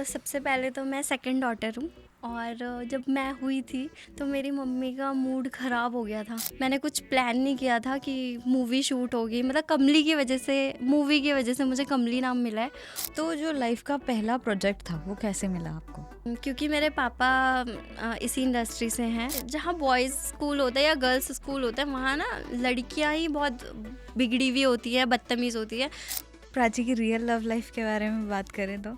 सबसे पहले तो मैं सेकंड डॉटर हूँ और जब मैं हुई थी तो मेरी मम्मी का मूड ख़राब हो गया था। मैंने कुछ प्लान नहीं किया था कि मूवी शूट होगी, मतलब कमली की वजह से, मूवी की वजह से मुझे कमली नाम मिला है। तो जो लाइफ का पहला प्रोजेक्ट था वो कैसे मिला आपको? क्योंकि मेरे पापा इसी इंडस्ट्री से हैं। जहाँ बॉयज़ स्कूल होता है या गर्ल्स स्कूल होता है वहाँ ना लड़कियाँ ही बहुत बिगड़ी हुई होती है, बदतमीज़ होती है। प्राची की रियल लव लाइफ के बारे में बात करें तो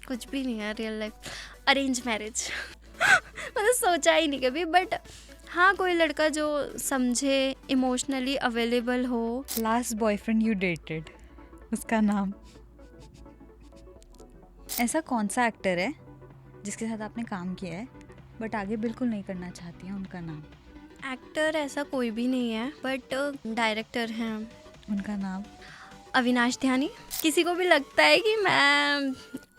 कुछ भी नहीं है रियल लाइफ, अरेंज मैरिज। मतलब सोचा ही नहीं कभी, बट हाँ कोई लड़का जो समझे, इमोशनली अवेलेबल हो। लास्ट बॉयफ्रेंड यू डेटेड, उसका नाम? ऐसा कौन सा एक्टर है जिसके साथ आपने काम किया है बट आगे बिल्कुल नहीं करना चाहती हैं, उनका नाम? एक्टर ऐसा कोई भी नहीं है, बट डायरेक्टर हैं। उनका नाम? अविनाश ध्यानी। किसी को भी लगता है कि मैं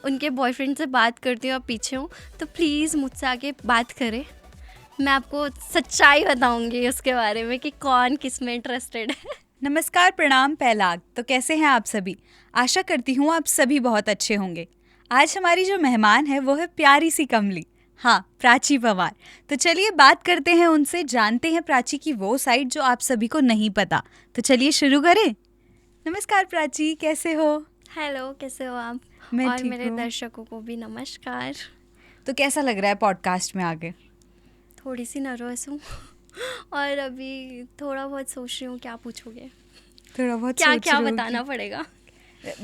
उनके बॉयफ्रेंड से बात करती हूँ और पीछे हूँ तो प्लीज़ मुझसे आके बात करें। मैं आपको सच्चाई बताऊंगी उसके बारे में कि कौन किस में इंटरेस्टेड है। नमस्कार, प्रणाम पहलाग। तो कैसे हैं आप सभी? आशा करती हूँ आप सभी बहुत अच्छे होंगे। आज हमारी जो मेहमान है वो है प्यारी सी कमली, हाँ, प्राची पवार। तो चलिए बात करते हैं उनसे, जानते हैं प्राची की वो साइड जो आप सभी को नहीं पता। तो चलिए शुरू करें। नमस्कार प्राची, कैसे हो? हेलो, कैसे हो आप? मैं और ठीक मेरे हूँ। दर्शकों को भी नमस्कार। तो कैसा लग रहा है पॉडकास्ट में आगे? थोड़ी सी नर्वस हूँ और अभी थोड़ा बहुत सोच रही हूँ क्या पूछोगे, थोड़ा बहुत क्या सोच क्या रहे हो बताना पड़ेगा।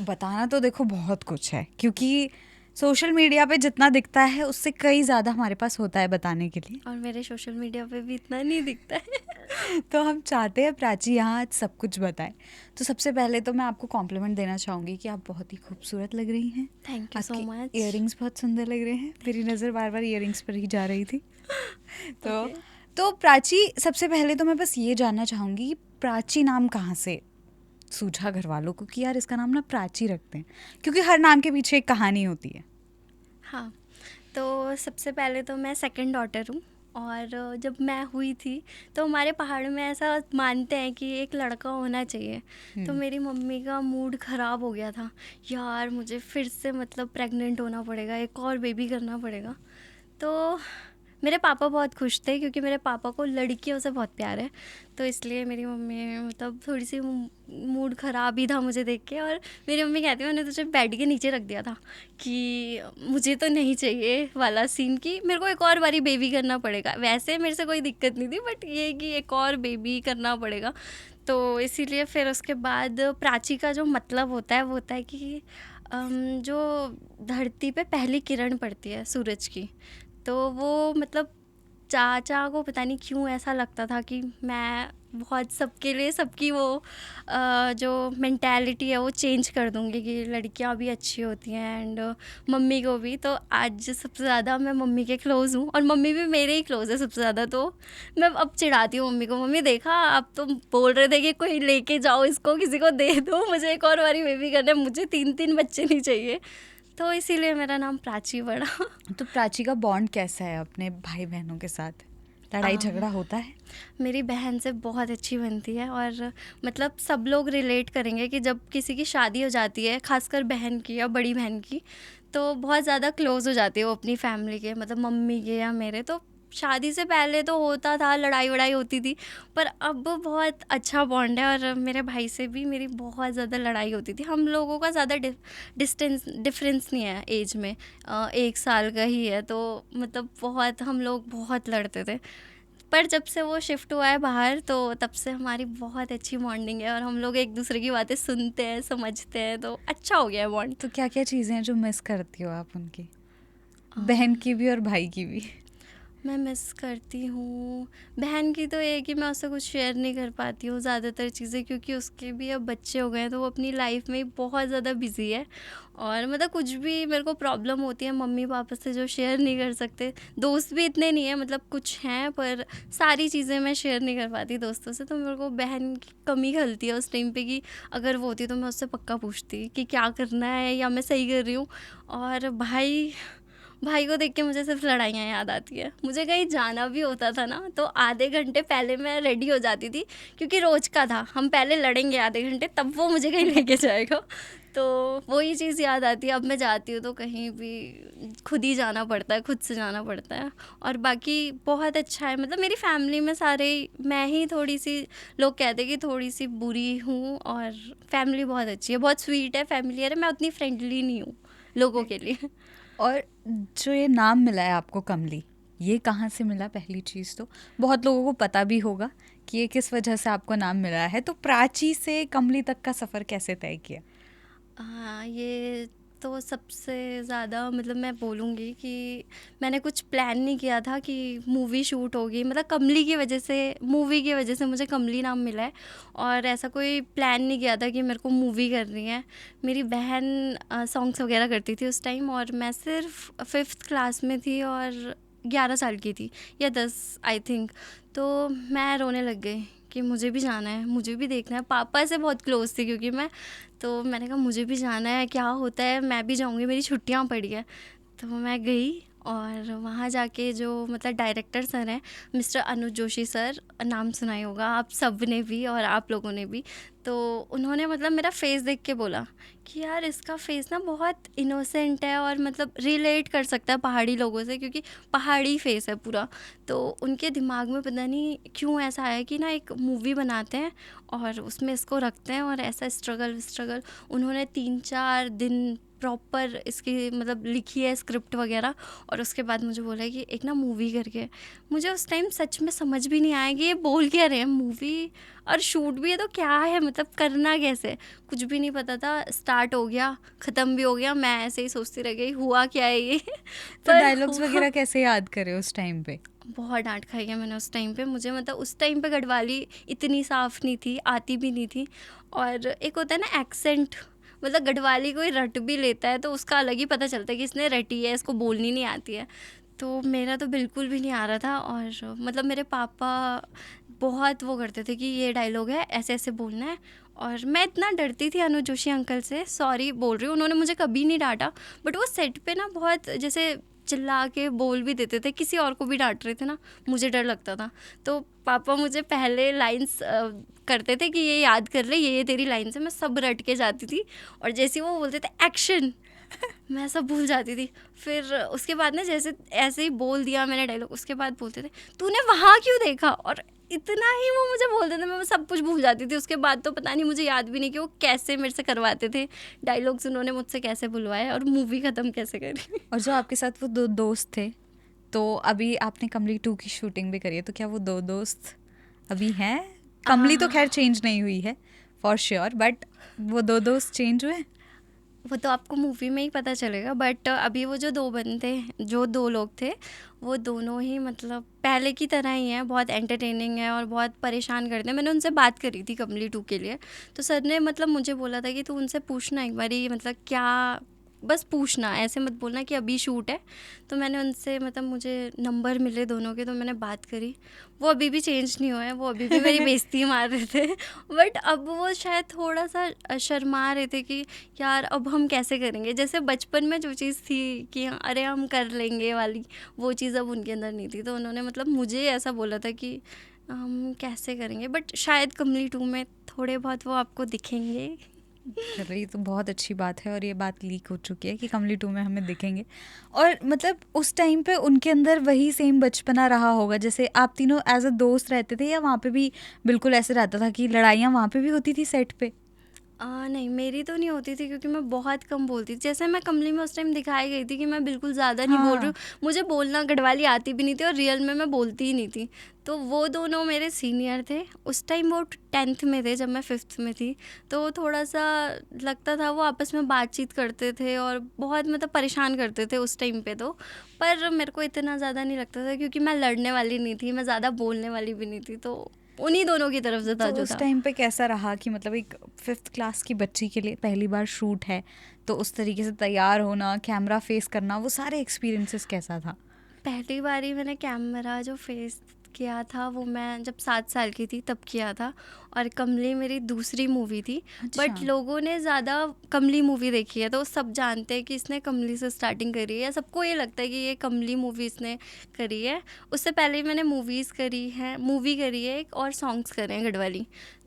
बताना तो देखो बहुत कुछ है, क्योंकि सोशल मीडिया पे जितना दिखता है उससे कई ज़्यादा हमारे पास होता है बताने के लिए। और मेरे सोशल मीडिया पे भी इतना नहीं दिखता है। तो हम चाहते हैं प्राची यहाँ आज सब कुछ बताए। तो सबसे पहले तो मैं आपको कॉम्प्लीमेंट देना चाहूँगी कि आप बहुत ही खूबसूरत लग रही हैं। Thank you so much. Earrings बहुत सुंदर लग रहे हैं। मेरी नज़र बार बार इयररिंग्स पर ही जा रही थी। तो Okay. तो प्राची, सबसे पहले तो मैं बस ये जानना चाहूँगी कि प्राची नाम कहाँ से सूझा घर वालों को कि यार इसका नाम ना प्राची रखते हैं, क्योंकि हर नाम के पीछे एक कहानी होती है। हाँ, तो सबसे पहले तो मैं सेकंड डॉटर हूँ और जब मैं हुई थी तो हमारे पहाड़ में ऐसा मानते हैं कि एक लड़का होना चाहिए। तो मेरी मम्मी का मूड ख़राब हो गया था, यार मुझे फिर से मतलब प्रेग्नेंट होना पड़ेगा, एक और बेबी करना पड़ेगा। तो मेरे पापा बहुत खुश थे क्योंकि मेरे पापा को लड़कियों से बहुत प्यार है। तो इसलिए मेरी मम्मी मतलब थोड़ी सी मूड ख़राब ही था मुझे देख के, और मेरी मम्मी कहती है मैंने तुझे बेड के नीचे रख दिया था कि मुझे तो नहीं चाहिए वाला सीन कि मेरे को एक और बारी बेबी करना पड़ेगा। वैसे मेरे से कोई दिक्कत नहीं थी, बट ये कि एक और बेबी करना पड़ेगा। तो इसीलिए फिर उसके बाद प्राची का जो मतलब होता है वो होता है कि जो धरती पे पहली किरण पड़ती है सूरज की, तो वो मतलब चाचा को पता नहीं क्यों ऐसा लगता था कि मैं बहुत सबके लिए सबकी वो जो मेंटालिटी है वो चेंज कर दूँगी कि लड़कियां भी अच्छी होती हैं एंड मम्मी को भी। तो आज सबसे ज़्यादा मैं मम्मी के क्लोज़ हूँ और मम्मी भी मेरे ही क्लोज़ है सबसे ज़्यादा। तो मैं अब चिढ़ाती हूँ मम्मी को, मम्मी देखा आप तो बोल रहे थे कि कोई लेके जाओ इसको, किसी को दे दो, मुझे एक और बारी बेबी करना है, मुझे 3 बच्चे नहीं चाहिए। तो इसीलिए मेरा नाम प्राची पड़ा। तो प्राची का बॉन्ड कैसा है अपने भाई बहनों के साथ? लड़ाई झगड़ा होता है? मेरी बहन से बहुत अच्छी बनती है और मतलब सब लोग रिलेट करेंगे कि जब किसी की शादी हो जाती है, खासकर बहन की या बड़ी बहन की, तो बहुत ज़्यादा क्लोज़ हो जाती है वो अपनी फैमिली के, मतलब मम्मी के या मेरे। तो शादी से पहले तो होता था, लड़ाई वड़ाई होती थी, पर अब बहुत अच्छा बॉन्ड है। और मेरे भाई से भी मेरी बहुत ज़्यादा लड़ाई होती थी। हम लोगों का ज़्यादा डिफरेंस नहीं है एज में, 1 साल का ही है। तो मतलब बहुत हम लोग बहुत लड़ते थे, पर जब से वो शिफ्ट हुआ है बाहर तो तब से हमारी बहुत अच्छी बॉन्डिंग है और हम लोग एक दूसरे की बातें सुनते हैं, समझते हैं, तो अच्छा हो गया है बॉन्ड। तो क्या क्या चीज़ें हैं जो मिस करती हो आप उनकी, बहन की भी और भाई की भी? मैं मिस करती हूँ बहन की तो ये कि मैं उससे कुछ शेयर नहीं कर पाती हूँ ज़्यादातर चीज़ें, क्योंकि उसके भी अब बच्चे हो गए हैं तो वो अपनी लाइफ में बहुत ज़्यादा बिजी है। और मतलब कुछ भी मेरे को प्रॉब्लम होती है मम्मी पापा से जो शेयर नहीं कर सकते। दोस्त भी इतने नहीं हैं, मतलब कुछ हैं पर सारी चीज़ें मैं शेयर नहीं कर पाती दोस्तों से। तो मेरे को बहन की कमी खलती है उस टाइम पे कि अगर वो होती तो मैं उससे पक्का पूछती कि क्या करना है या मैं सही कर रही हूँ। और भाई को देख के मुझे सिर्फ लड़ाइयाँ याद आती है। मुझे कहीं जाना भी होता था ना तो आधे घंटे पहले मैं रेडी हो जाती थी, क्योंकि रोज़ का था हम पहले लड़ेंगे आधे घंटे तब वो मुझे कहीं लेके जाएगा। तो वही चीज़ याद आती है। अब मैं जाती हूँ तो कहीं भी खुद ही जाना पड़ता है, खुद से जाना पड़ता है। और बाकी बहुत अच्छा है, मतलब मेरी फैमिली में सारे, मैं ही थोड़ी सी, लोग कहते हैं कि थोड़ी सी बुरी हूँ, और फैमिली बहुत अच्छी है, बहुत स्वीट है, फैमिलियर है। मैं उतनी फ्रेंडली नहीं हूँ लोगों के लिए। और जो ये नाम मिला है आपको कमली, ये कहाँ से मिला? पहली चीज़ तो बहुत लोगों को पता भी होगा कि ये किस वजह से आपको नाम मिला है, तो प्राची से कमली तक का सफ़र कैसे तय किया? हाँ, ये तो सबसे ज़्यादा, मतलब मैं बोलूँगी कि मैंने कुछ प्लान नहीं किया था कि मूवी शूट होगी, मतलब कमली की वजह से, मूवी की वजह से मुझे कमली नाम मिला है। और ऐसा कोई प्लान नहीं किया था कि मेरे को मूवी करनी है। मेरी बहन सॉन्ग्स वगैरह करती थी उस टाइम, और मैं सिर्फ 5th क्लास में थी और 11 साल की थी, या 10 आई थिंक। तो मैं रोने लग गई कि मुझे भी जाना है, मुझे भी देखना है। पापा से बहुत क्लोज थी क्योंकि मैं, तो मैंने कहा मुझे भी जाना है, क्या होता है, मैं भी जाऊंगी, मेरी छुट्टियां पड़ी है। तो मैं गई, और वहाँ जाके जो मतलब डायरेक्टर सर हैं, मिस्टर अनुज जोशी सर, नाम सुना ही होगा आप सब ने भी और आप लोगों ने भी। तो उन्होंने मतलब मेरा फेस देख के बोला कि यार इसका फेस ना बहुत इनोसेंट है, और मतलब रिलेट कर सकता है पहाड़ी लोगों से, क्योंकि पहाड़ी फेस है पूरा। तो उनके दिमाग में पता नहीं क्यों ऐसा आया कि ना एक मूवी बनाते हैं और उसमें इसको रखते हैं, और ऐसा स्ट्रगल उन्होंने 3-4 दिन प्रॉपर इसकी मतलब लिखी है स्क्रिप्ट वगैरह, और उसके बाद मुझे बोला कि एक ना मूवी करके। मुझे उस टाइम सच में समझ भी नहीं आया कि ये बोल क्या रहे हैं, मूवी और शूट भी है तो क्या है, मतलब करना कैसे, कुछ भी नहीं पता था। स्टार्ट हो गया, ख़त्म भी हो गया, मैं ऐसे ही सोचती रह गई हुआ क्या है ये। तो पर डायलॉग्स हुआ, वगैरह कैसे याद करे उस टाइम पे? बहुत डांट खाई है मैंने उस टाइम पे। मुझे मतलब उस टाइम पे गढ़वाली इतनी साफ़ नहीं थी, आती भी नहीं थी। और एक होता है ना एक्सेंट, मतलब गढ़वाली कोई रट भी लेता है तो उसका अलग ही पता चलता है कि इसने रटी है, इसको बोलनी नहीं आती है। तो मेरा तो बिल्कुल भी नहीं आ रहा था। और मतलब मेरे पापा बहुत वो करते थे कि ये डायलॉग है, ऐसे ऐसे बोलना है। और मैं इतना डरती थी अनुज जोशी अंकल से, सॉरी बोल रही हूँ, उन्होंने मुझे कभी नहीं डांटा, बट वो सेट पे ना बहुत जैसे चिल्ला के बोल भी देते थे, किसी और को भी डांट रहे थे ना, मुझे डर लगता था। तो पापा मुझे पहले लाइंस करते थे कि ये याद कर ले, ये तेरी लाइन्स है, मैं सब रट के जाती थी। और जैसे ही वो बोलते थे एक्शन, मैं सब भूल जाती थी। फिर उसके बाद ना जैसे ऐसे ही बोल दिया मैंने डायलॉग, उसके बाद बोलते थे तूने वहाँ क्यों देखा, और इतना ही वो मुझे बोलते थे, मैं सब कुछ भूल जाती थी। उसके बाद तो पता नहीं, मुझे याद भी नहीं कि वो कैसे मेरे से करवाते थे डायलॉग्स, उन्होंने मुझसे कैसे बुलवाए और मूवी ख़त्म कैसे करी। और जो आपके साथ वो दो दोस्त थे, तो अभी आपने कमली 2 की शूटिंग भी करी है, तो क्या वो दो दोस्त अभी हैं? कमली तो खैर चेंज नहीं हुई है फॉर श्योर, बट वो दो दोस्त चेंज हुए? वो तो आपको मूवी में ही पता चलेगा, बट अभी वो जो 2 बंदे, जो 2 लोग थे, वो दोनों ही मतलब पहले की तरह ही हैं, बहुत एंटरटेनिंग है और बहुत परेशान करते हैं। मैंने उनसे बात करी थी कमली 2 के लिए, तो सर ने मतलब मुझे बोला था कि तू उनसे पूछना एक बारी, मतलब क्या, बस पूछना, ऐसे मत बोलना कि अभी शूट है। तो मैंने उनसे, मतलब मुझे नंबर मिले दोनों के, तो मैंने बात करी। वो अभी भी चेंज नहीं हुए हैं, वो अभी भी मेरी बेइज्जती मार रहे थे। बट अब वो शायद थोड़ा सा शर्मा रहे थे कि यार अब हम कैसे करेंगे, जैसे बचपन में जो चीज़ थी कि अरे हम कर लेंगे वाली, वो चीज़ अब उनके अंदर नहीं थी। तो उन्होंने मतलब मुझे ऐसा बोला था कि हम कैसे करेंगे, बट शायद कमली 2 में थोड़े बहुत वो आपको दिखेंगे। चलो ये तो बहुत अच्छी बात है, और ये बात लीक हो चुकी है कि कमली 2 में हमें दिखेंगे। और मतलब उस टाइम पे उनके अंदर वही सेम बचपना रहा होगा, जैसे आप तीनों एज अ दोस्त रहते थे, या वहाँ पे भी बिल्कुल ऐसे रहता था कि लड़ाइयाँ वहाँ पे भी होती थी सेट पे? नहीं, मेरी तो नहीं होती थी क्योंकि मैं बहुत कम बोलती थी। जैसे मैं कमली में उस टाइम दिखाई गई थी कि मैं बिल्कुल ज़्यादा नहीं बोल रही हूँ। हाँ। मुझे बोलना गढ़वाली आती भी नहीं थी और रियल में मैं बोलती ही नहीं थी। तो वो दोनों मेरे सीनियर थे। उस टाइम वो 10th में थे जब मैं 5th में थी। तो थोड़ा-सा लगता था, वो आपस में बातचीत करते थे और बहुत मतलब परेशान करते थे उस टाइम पे तो। पर मेरे को इतना ज़्यादा नहीं लगता था क्योंकि मैं लड़ने वाली नहीं थी, मैं ज़्यादा बोलने वाली भी नहीं थी। तो उन्हीं दोनों की तरफ से था तो जो उस था। टाइम पे कैसा रहा कि मतलब एक 5th क्लास की बच्ची के लिए पहली बार शूट है, तो उस तरीके से तैयार होना, कैमरा फेस करना, वो सारे एक्सपीरियंसेस कैसा था? पहली बार ही मैंने कैमरा जो फेस किया था वो मैं जब 7 साल की थी तब किया था। और कमली मेरी दूसरी मूवी थी। अच्छा। बट लोगों ने ज़्यादा कमली मूवी देखी है तो सब जानते हैं कि इसने कमली से स्टार्टिंग करी है, सबको ये लगता है कि ये कमली मूवी इसने करी है। उससे पहले मैंने मूवी करी है एक और सॉन्ग्स करे हैं गढ़वाली।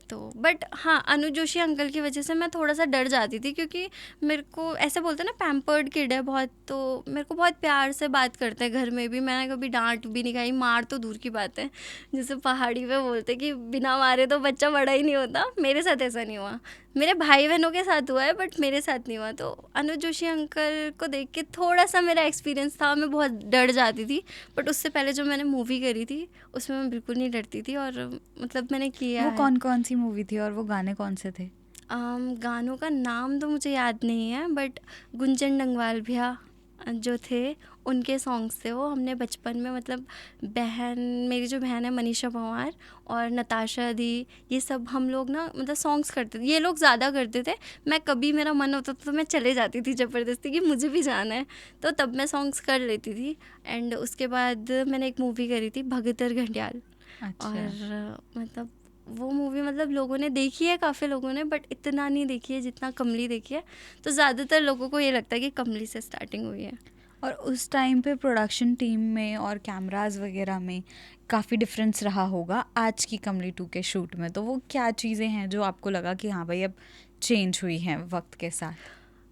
तो बट हाँ, अनु जोशी अंकल की वजह से मैं थोड़ा सा डर जाती थी, क्योंकि मेरे को ऐसे बोलते हैं ना, पैम्पर्ड किड है बहुत, तो मेरे को बहुत प्यार से बात करते हैं घर में भी। मैंने कभी डांट भी नहीं खाई, मार तो दूर की बात है। जैसे पहाड़ी पे बोलते कि बिना मारे तो बच्चा बड़ा ही नहीं होता, मेरे साथ ऐसा नहीं हुआ। मेरे भाई बहनों के साथ हुआ है बट मेरे साथ नहीं हुआ। तो अनु जोशी अंकल को देख के थोड़ा सा मेरा एक्सपीरियंस था, मैं बहुत डर जाती थी। बट उससे पहले जो मैंने मूवी करी थी उसमें मैं बिल्कुल नहीं डरती थी, और मतलब मैंने किया वो है। कौन कौन सी मूवी थी और वो गाने कौन से थे? गानों का नाम तो मुझे याद नहीं है, बट गुंजन डंगवाल भैया जो थे उनके सॉन्ग्स थे वो। हमने बचपन में मतलब मेरी जो बहन है मनीषा पंवार और नताशा दी, ये सब हम लोग ना मतलब सॉन्ग्स करते थे। ये लोग ज़्यादा करते थे, मैं कभी मेरा मन होता था तो मैं चले जाती थी ज़बरदस्ती कि मुझे भी जाना है, तो तब मैं सॉन्ग्स कर लेती थी। एंड उसके बाद मैंने एक मूवी करी थी भगतर घंटियाल। अच्छा। और मतलब वो मूवी मतलब लोगों ने देखी है, काफ़ी लोगों ने, बट इतना नहीं देखी है जितना कमली देखी है। तो ज़्यादातर लोगों को ये लगता है कि कमली से स्टार्टिंग हुई है। और उस टाइम पे प्रोडक्शन टीम में और कैमरास वगैरह में काफ़ी डिफरेंस रहा होगा आज की कमली 2 के शूट में, तो वो क्या चीज़ें हैं जो आपको लगा कि हाँ भाई अब चेंज हुई हैं वक्त के साथ?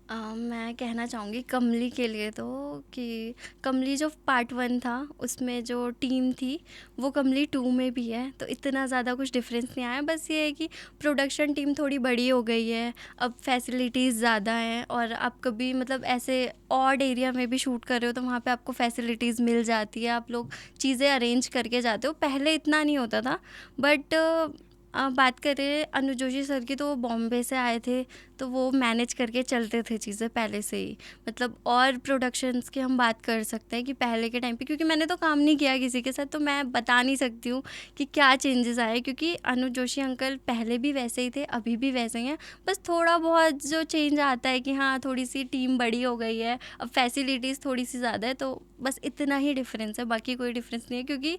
मैं कहना चाहूँगी कमली के लिए तो कि कमली जो पार्ट 1 था उसमें जो टीम थी वो कमली 2 में भी है, तो इतना ज़्यादा कुछ डिफरेंस नहीं आया। बस ये है कि प्रोडक्शन टीम थोड़ी बड़ी हो गई है, अब फैसिलिटीज़ ज़्यादा हैं, और आप कभी मतलब ऐसे ऑड एरिया में भी शूट कर रहे हो तो वहाँ पे आपको फैसिलिटीज़ मिल जाती है, आप लोग चीज़ें अरेंज करके जाते हो। पहले इतना नहीं होता था। बट बात करें अनु जोशी सर की, तो वो बॉम्बे से आए थे, तो वो मैनेज करके चलते थे चीज़ें पहले से ही। मतलब और प्रोडक्शंस की हम बात कर सकते हैं कि पहले के टाइम पे, क्योंकि मैंने तो काम नहीं किया किसी के साथ, तो मैं बता नहीं सकती हूँ कि क्या चेंजेस आए, क्योंकि अनु जोशी अंकल पहले भी वैसे ही थे, अभी भी वैसे ही हैं। बस थोड़ा बहुत जो चेंज आता है कि हाँ थोड़ी सी टीम बड़ी हो गई है, अब फैसिलिटीज़ थोड़ी सी ज़्यादा है, तो बस इतना ही डिफरेंस है, बाकी कोई डिफरेंस नहीं है। क्योंकि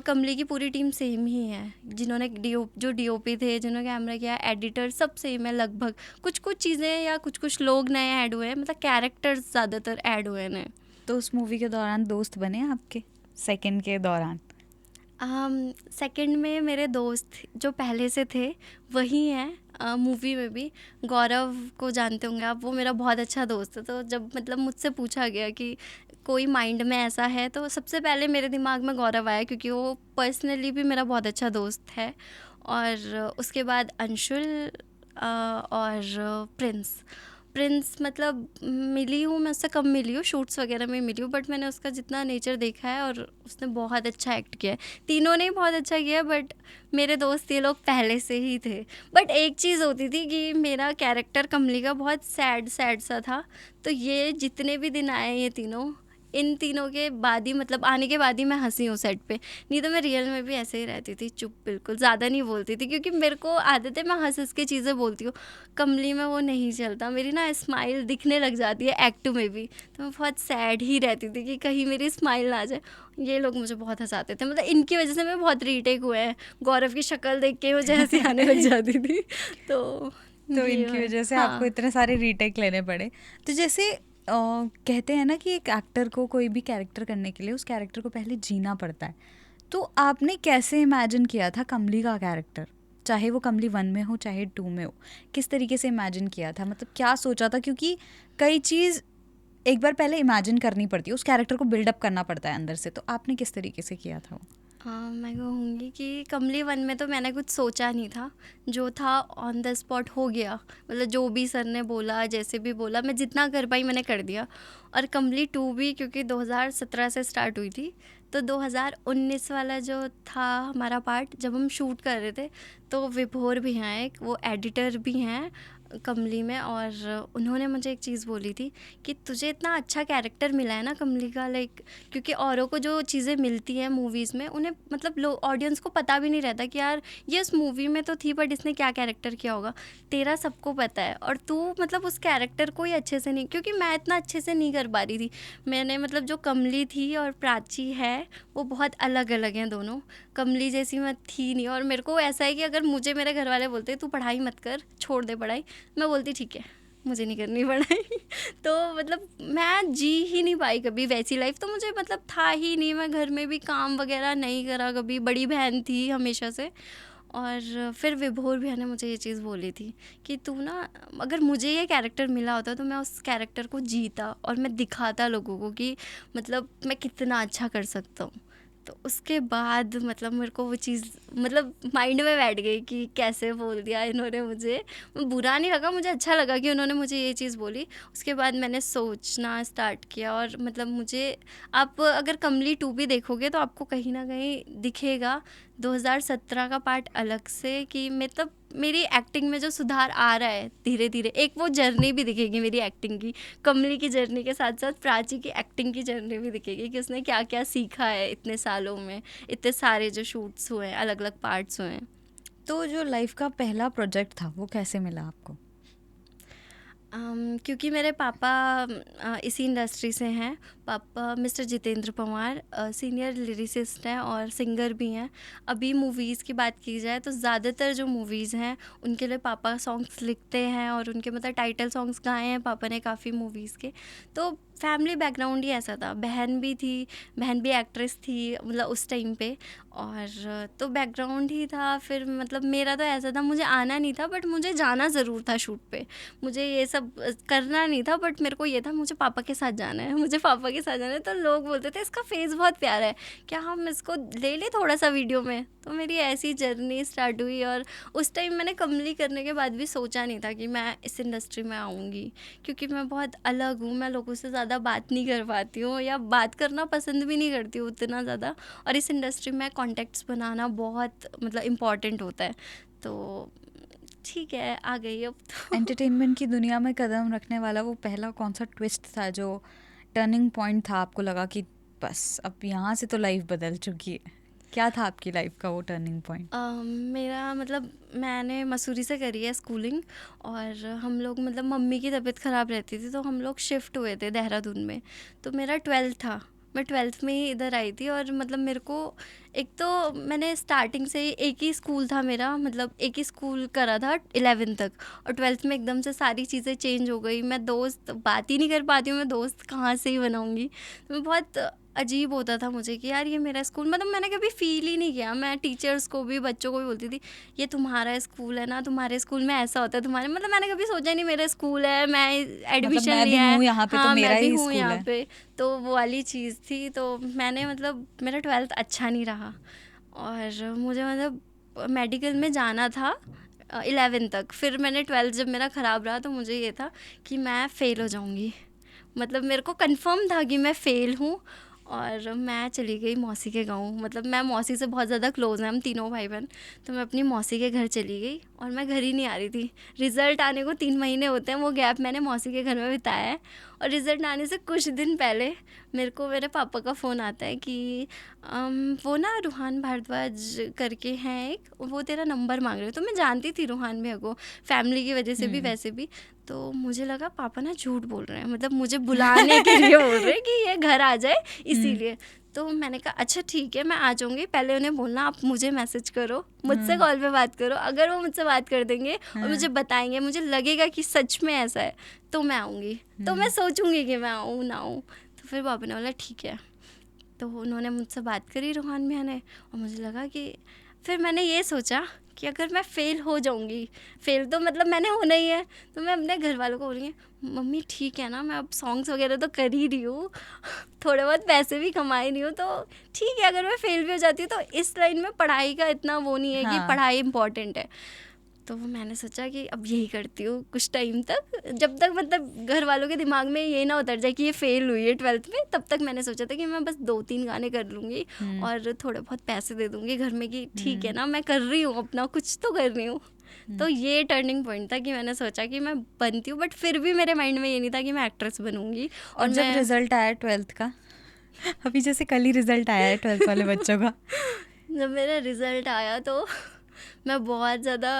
कमली की पूरी टीम सेम ही है, जिन्होंने जो डीओपी थे, जिन्होंने कैमरा किया, एडिटर, सब सेम है लगभग। कुछ कुछ चीज़ें या कुछ कुछ लोग नए ऐड हुए हैं, मतलब कैरेक्टर्स ज़्यादातर ऐड हुए हैं नए। तो उस मूवी के दौरान दोस्त बने आपके सेकंड के दौरान? सेकंड में मेरे दोस्त जो पहले से थे वही हैं। मूवी में भी गौरव को जानते होंगे आप, वो मेरा बहुत अच्छा दोस्त है। तो जब मतलब मुझसे पूछा गया कि कोई माइंड में ऐसा है, तो सबसे पहले मेरे दिमाग में गौरव आया, क्योंकि वो पर्सनली भी मेरा बहुत अच्छा दोस्त है। और उसके बाद अंशुल और प्रिंस मतलब मिली हूँ मैं उससे, कम मिली हूँ, शूट्स वगैरह में मिली हूँ, बट मैंने उसका जितना नेचर देखा है, और उसने बहुत अच्छा एक्ट किया है। तीनों ने ही बहुत अच्छा किया है, बट मेरे दोस्त ये लोग पहले से ही थे। बट एक चीज़ होती थी कि मेरा कैरेक्टर कमली का बहुत सैड सा था, तो ये जितने भी दिन आए ये तीनों, इन तीनों के बाद ही मतलब आने के बाद ही मैं हंसी हूँ सेट पे, नहीं तो मैं रियल में भी ऐसे ही रहती थी, चुप, बिल्कुल ज़्यादा नहीं बोलती थी, क्योंकि मेरे को आदत है मैं हंस के चीज़ें बोलती हूँ। कमली में वो नहीं चलता, मेरी ना स्माइल दिखने लग जाती है एक्ट में भी, तो मैं बहुत सैड ही रहती थी कि कहीं मेरी स्माइल ना आ जाए। ये लोग मुझे बहुत हंसाते थे, मतलब इनकी वजह से मैं बहुत रीटेक हुए हैं। गौरव की शक्ल देख के मुझे हंसी आने लग जाती थी। तो इनकी वजह से आपको इतने सारे रीटेक लेने पड़े। तो जैसे कहते हैं ना कि एक एक्टर को कोई भी कैरेक्टर करने के लिए उस कैरेक्टर को पहले जीना पड़ता है, तो आपने कैसे इमेजिन किया था कमली का कैरेक्टर, चाहे वो कमली 1 में हो चाहे 2 में हो? किस तरीके से इमेजिन किया था, मतलब क्या सोचा था? क्योंकि कई चीज़ एक बार पहले इमेजिन करनी पड़ती है, उस कैरेक्टर को बिल्डअप करना पड़ता है अंदर से, तो आपने किस तरीके से किया था वो? हाँ, मैं कहूँगी कि कमली 1 में तो मैंने कुछ सोचा नहीं था, जो था ऑन द स्पॉट हो गया। मतलब जो भी सर ने बोला, जैसे भी बोला, मैं जितना कर पाई मैंने कर दिया। और कमली 2 भी क्योंकि 2017 से स्टार्ट हुई थी, तो 2019 वाला जो था हमारा पार्ट, जब हम शूट कर रहे थे, तो विभोर भी हैं, एक वो एडिटर भी हैं कमली में, और उन्होंने मुझे एक चीज़ बोली थी कि तुझे इतना अच्छा कैरेक्टर मिला है ना कमली का, लाइक क्योंकि औरों को जो चीज़ें मिलती हैं मूवीज़ में, उन्हें मतलब लोग ऑडियंस को पता भी नहीं रहता कि यार ये उस मूवी में तो थी बट इसने क्या कैरेक्टर किया होगा। तेरा सबको पता है, और तू मतलब उस कैरेक्टर को ही अच्छे से नहीं, क्योंकि मैं इतना अच्छे से नहीं कर पा रही थी। मैंने मतलब जो कमली थी और प्राची है वो बहुत अलग अलग हैं दोनों, कमली जैसी मैं थी नहीं। और मेरे को ऐसा है कि अगर मुझे मेरे घर वाले बोलते तू पढ़ाई मत कर, छोड़ दे पढ़ाई, मैं बोलती ठीक है मुझे नहीं करनी पढ़ाई। तो मतलब मैं जी ही नहीं पाई कभी वैसी लाइफ, तो मुझे मतलब था ही नहीं। मैं घर में भी काम वगैरह नहीं करा कभी, बड़ी बहन थी हमेशा से, और फिर विभोर भैया ने मुझे ये चीज़ बोली थी कि तू ना, अगर मुझे ये कैरेक्टर मिला होता तो मैं उस कैरेक्टर को जीता और मैं दिखाता लोगों को कि मतलब मैं कितना अच्छा कर सकता हूँ। तो उसके बाद मतलब मेरे को वो चीज़ मतलब माइंड में बैठ गई कि कैसे बोल दिया इन्होंने मुझे। बुरा नहीं लगा, मुझे अच्छा लगा कि उन्होंने मुझे ये चीज़ बोली। उसके बाद मैंने सोचना स्टार्ट किया और मतलब मुझे, आप अगर कमली 2 भी देखोगे तो आपको कहीं ना कहीं दिखेगा 2017 का पार्ट अलग से, कि मतलब मेरी एक्टिंग में जो सुधार आ रहा है धीरे धीरे, एक वो जर्नी भी दिखेगी मेरी एक्टिंग की। कमली की जर्नी के साथ साथ प्राची की एक्टिंग की जर्नी भी दिखेगी कि उसने क्या क्या सीखा है इतने सालों में, इतने सारे जो शूट्स हुए हैं, अलग अलग पार्ट्स हुए हैं। तो जो लाइफ का पहला प्रोजेक्ट था वो कैसे मिला आपको? क्योंकि मेरे पापा इसी इंडस्ट्री से हैं। पापा mister Jitendra Panwar senior lyricist हैं और सिंगर भी हैं। अभी मूवीज़ की बात की जाए तो ज़्यादातर जो मूवीज़ हैं उनके लिए पापा सॉन्ग्स लिखते हैं और उनके मतलब टाइटल सॉन्ग्स गाए हैं पापा ने काफ़ी मूवीज़ के। तो फैमिली बैकग्राउंड ही ऐसा था। बहन भी थी, बहन भी एक्ट्रेस थी मतलब उस टाइम पे, और तो बैकग्राउंड ही था। फिर मतलब मेरा तो ऐसा था, मुझे आना नहीं था बट मुझे जाना ज़रूर था शूट पे। मुझे ये सब करना नहीं था बट मेरे को ये था मुझे पापा के साथ जाना है, मुझे पापा के साथ जाना है। तो लोग बोलते थे इसका फेस बहुत प्यारा है, क्या हम इसको ले लें थोड़ा सा वीडियो में। तो मेरी ऐसी जर्नी स्टार्ट हुई। और उस टाइम मैंने कमली करने के बाद भी सोचा नहीं था कि मैं इस इंडस्ट्री में आऊँगी, क्योंकि मैं बहुत अलग हूँ। मैं लोगों से ज़्यादा बात नहीं कर पाती हूँ या बात करना पसंद भी नहीं करती हूँ उतना ज़्यादा। और इस इंडस्ट्री में कॉन्टेक्ट्स बनाना बहुत मतलब इम्पॉर्टेंट होता है। तो ठीक है, आ गई अब तो। एंटरटेनमेंट की दुनिया में कदम रखने वाला वो पहला कौन सा ट्विस्ट था जो टर्निंग पॉइंट था, आपको लगा कि बस अब यहाँ से तो लाइफ बदल चुकी है? क्या था आपकी लाइफ का वो टर्निंग पॉइंट? मेरा मतलब मैंने मसूरी से करी है स्कूलिंग। और हम लोग मतलब मम्मी की तबीयत ख़राब रहती थी तो हम लोग शिफ्ट हुए थे देहरादून में। तो मेरा 12th था, मैं 12th में ही इधर आई थी। और मतलब मेरे को एक तो मैंने स्टार्टिंग से ही एक ही स्कूल था मेरा, मतलब एक ही स्कूल करा था 11th तक। और 12th में एकदम से सारी चीज़ें चेंज हो गई। मैं दोस्त बात ही नहीं कर पाती हूँ, मैं दोस्त कहाँ से ही बनाऊँगी। तो मैं बहुत अजीब होता था मुझे कि यार ये मेरा स्कूल, मतलब मैंने कभी फील ही नहीं किया। मैं टीचर्स को भी बच्चों को भी बोलती थी ये तुम्हारा स्कूल है ना, तुम्हारे स्कूल में ऐसा होता है तुम्हारे, मतलब मैंने कभी सोचा ही नहीं मेरा स्कूल है, मैं मतलब एडमिशन मैं भी लिया है। हूँ यहाँ पे तो हाँ मेरा मैं भी ही हूँ स्कूल यहाँ है। पे। तो वो वाली चीज़ थी। तो मैंने मतलब मेरा 12th अच्छा नहीं रहा और मुझे मतलब मेडिकल में जाना था 11 तक। फिर मैंने 12th जब मेरा ख़राब रहा तो मुझे ये था कि मैं फ़ेल हो जाऊँगी, मतलब मेरे को कंफर्म था कि मैं फ़ेल हूँ। और मैं चली गई मौसी के गाँव, मतलब मैं मौसी से बहुत ज़्यादा क्लोज़ हैं हम तीनों भाई बहन। तो मैं अपनी मौसी के घर चली गई और मैं घर ही नहीं आ रही थी। रिज़ल्ट आने को 3 महीने होते हैं, वो गैप मैंने मौसी के घर में बिताया है। और रिज़ल्ट आने से कुछ दिन पहले मेरे को मेरे पापा का फ़ोन आता है कि वो ना रूहान भारद्वाज करके हैं एक, वो तेरा नंबर मांग रहे हो। तो मैं जानती थी रूहान भैया को फैमिली की वजह से भी वैसे भी। तो मुझे लगा पापा ना झूठ बोल रहे हैं, मतलब मुझे बुलाने के लिए बोल रहे हैं कि ये घर आ जाए इसीलिए। तो मैंने कहा अच्छा ठीक है मैं आ जाऊँगी, पहले उन्हें बोलना आप मुझे मैसेज करो, मुझसे कॉल पे बात करो। अगर वो मुझसे बात कर देंगे और मुझे बताएंगे, मुझे लगेगा कि सच में ऐसा है तो मैं आऊँगी। तो मैं सोचूंगी कि मैं आऊँ ना आऊँ। तो फिर पापा ने बोला ठीक है। तो उन्होंने मुझसे बात करी रूहान भैया ने, और मुझे लगा कि फिर मैंने ये सोचा कि अगर मैं फ़ेल हो जाऊंगी, फ़ेल तो मतलब मैंने होना ही है, तो मैं अपने घर वालों को बोलूँगी मम्मी ठीक है ना, मैं अब सॉन्ग्स वगैरह तो कर ही रही हूँ, थोड़े बहुत पैसे भी कमा ही रही हूँ, तो ठीक है अगर मैं फ़ेल भी हो जाती हूँ तो इस लाइन में पढ़ाई का इतना वो नहीं है कि पढ़ाई इंपॉर्टेंट है। तो मैंने सोचा कि अब यही करती हूँ कुछ टाइम तक, जब तक मतलब घर वालों के दिमाग में ये ना उतर जाए कि ये फ़ेल हुई है 12th में। तब तक मैंने सोचा था कि मैं बस 2-3 गाने कर लूँगी और थोड़े बहुत पैसे दे दूँगी घर में कि ठीक है ना मैं कर रही हूँ अपना, कुछ तो कर रही हूँ। तो ये टर्निंग पॉइंट था कि मैंने सोचा कि मैं बनती हूँ, बट फिर भी मेरे माइंड में ये नहीं था कि मैं एक्ट्रेस बनूँगी। और जब रिजल्ट आया 12th का, अभी जैसे कल ही रिजल्ट आया है 12th वाले बच्चों का, जब मेरा रिज़ल्ट आया तो मैं बहुत ज़्यादा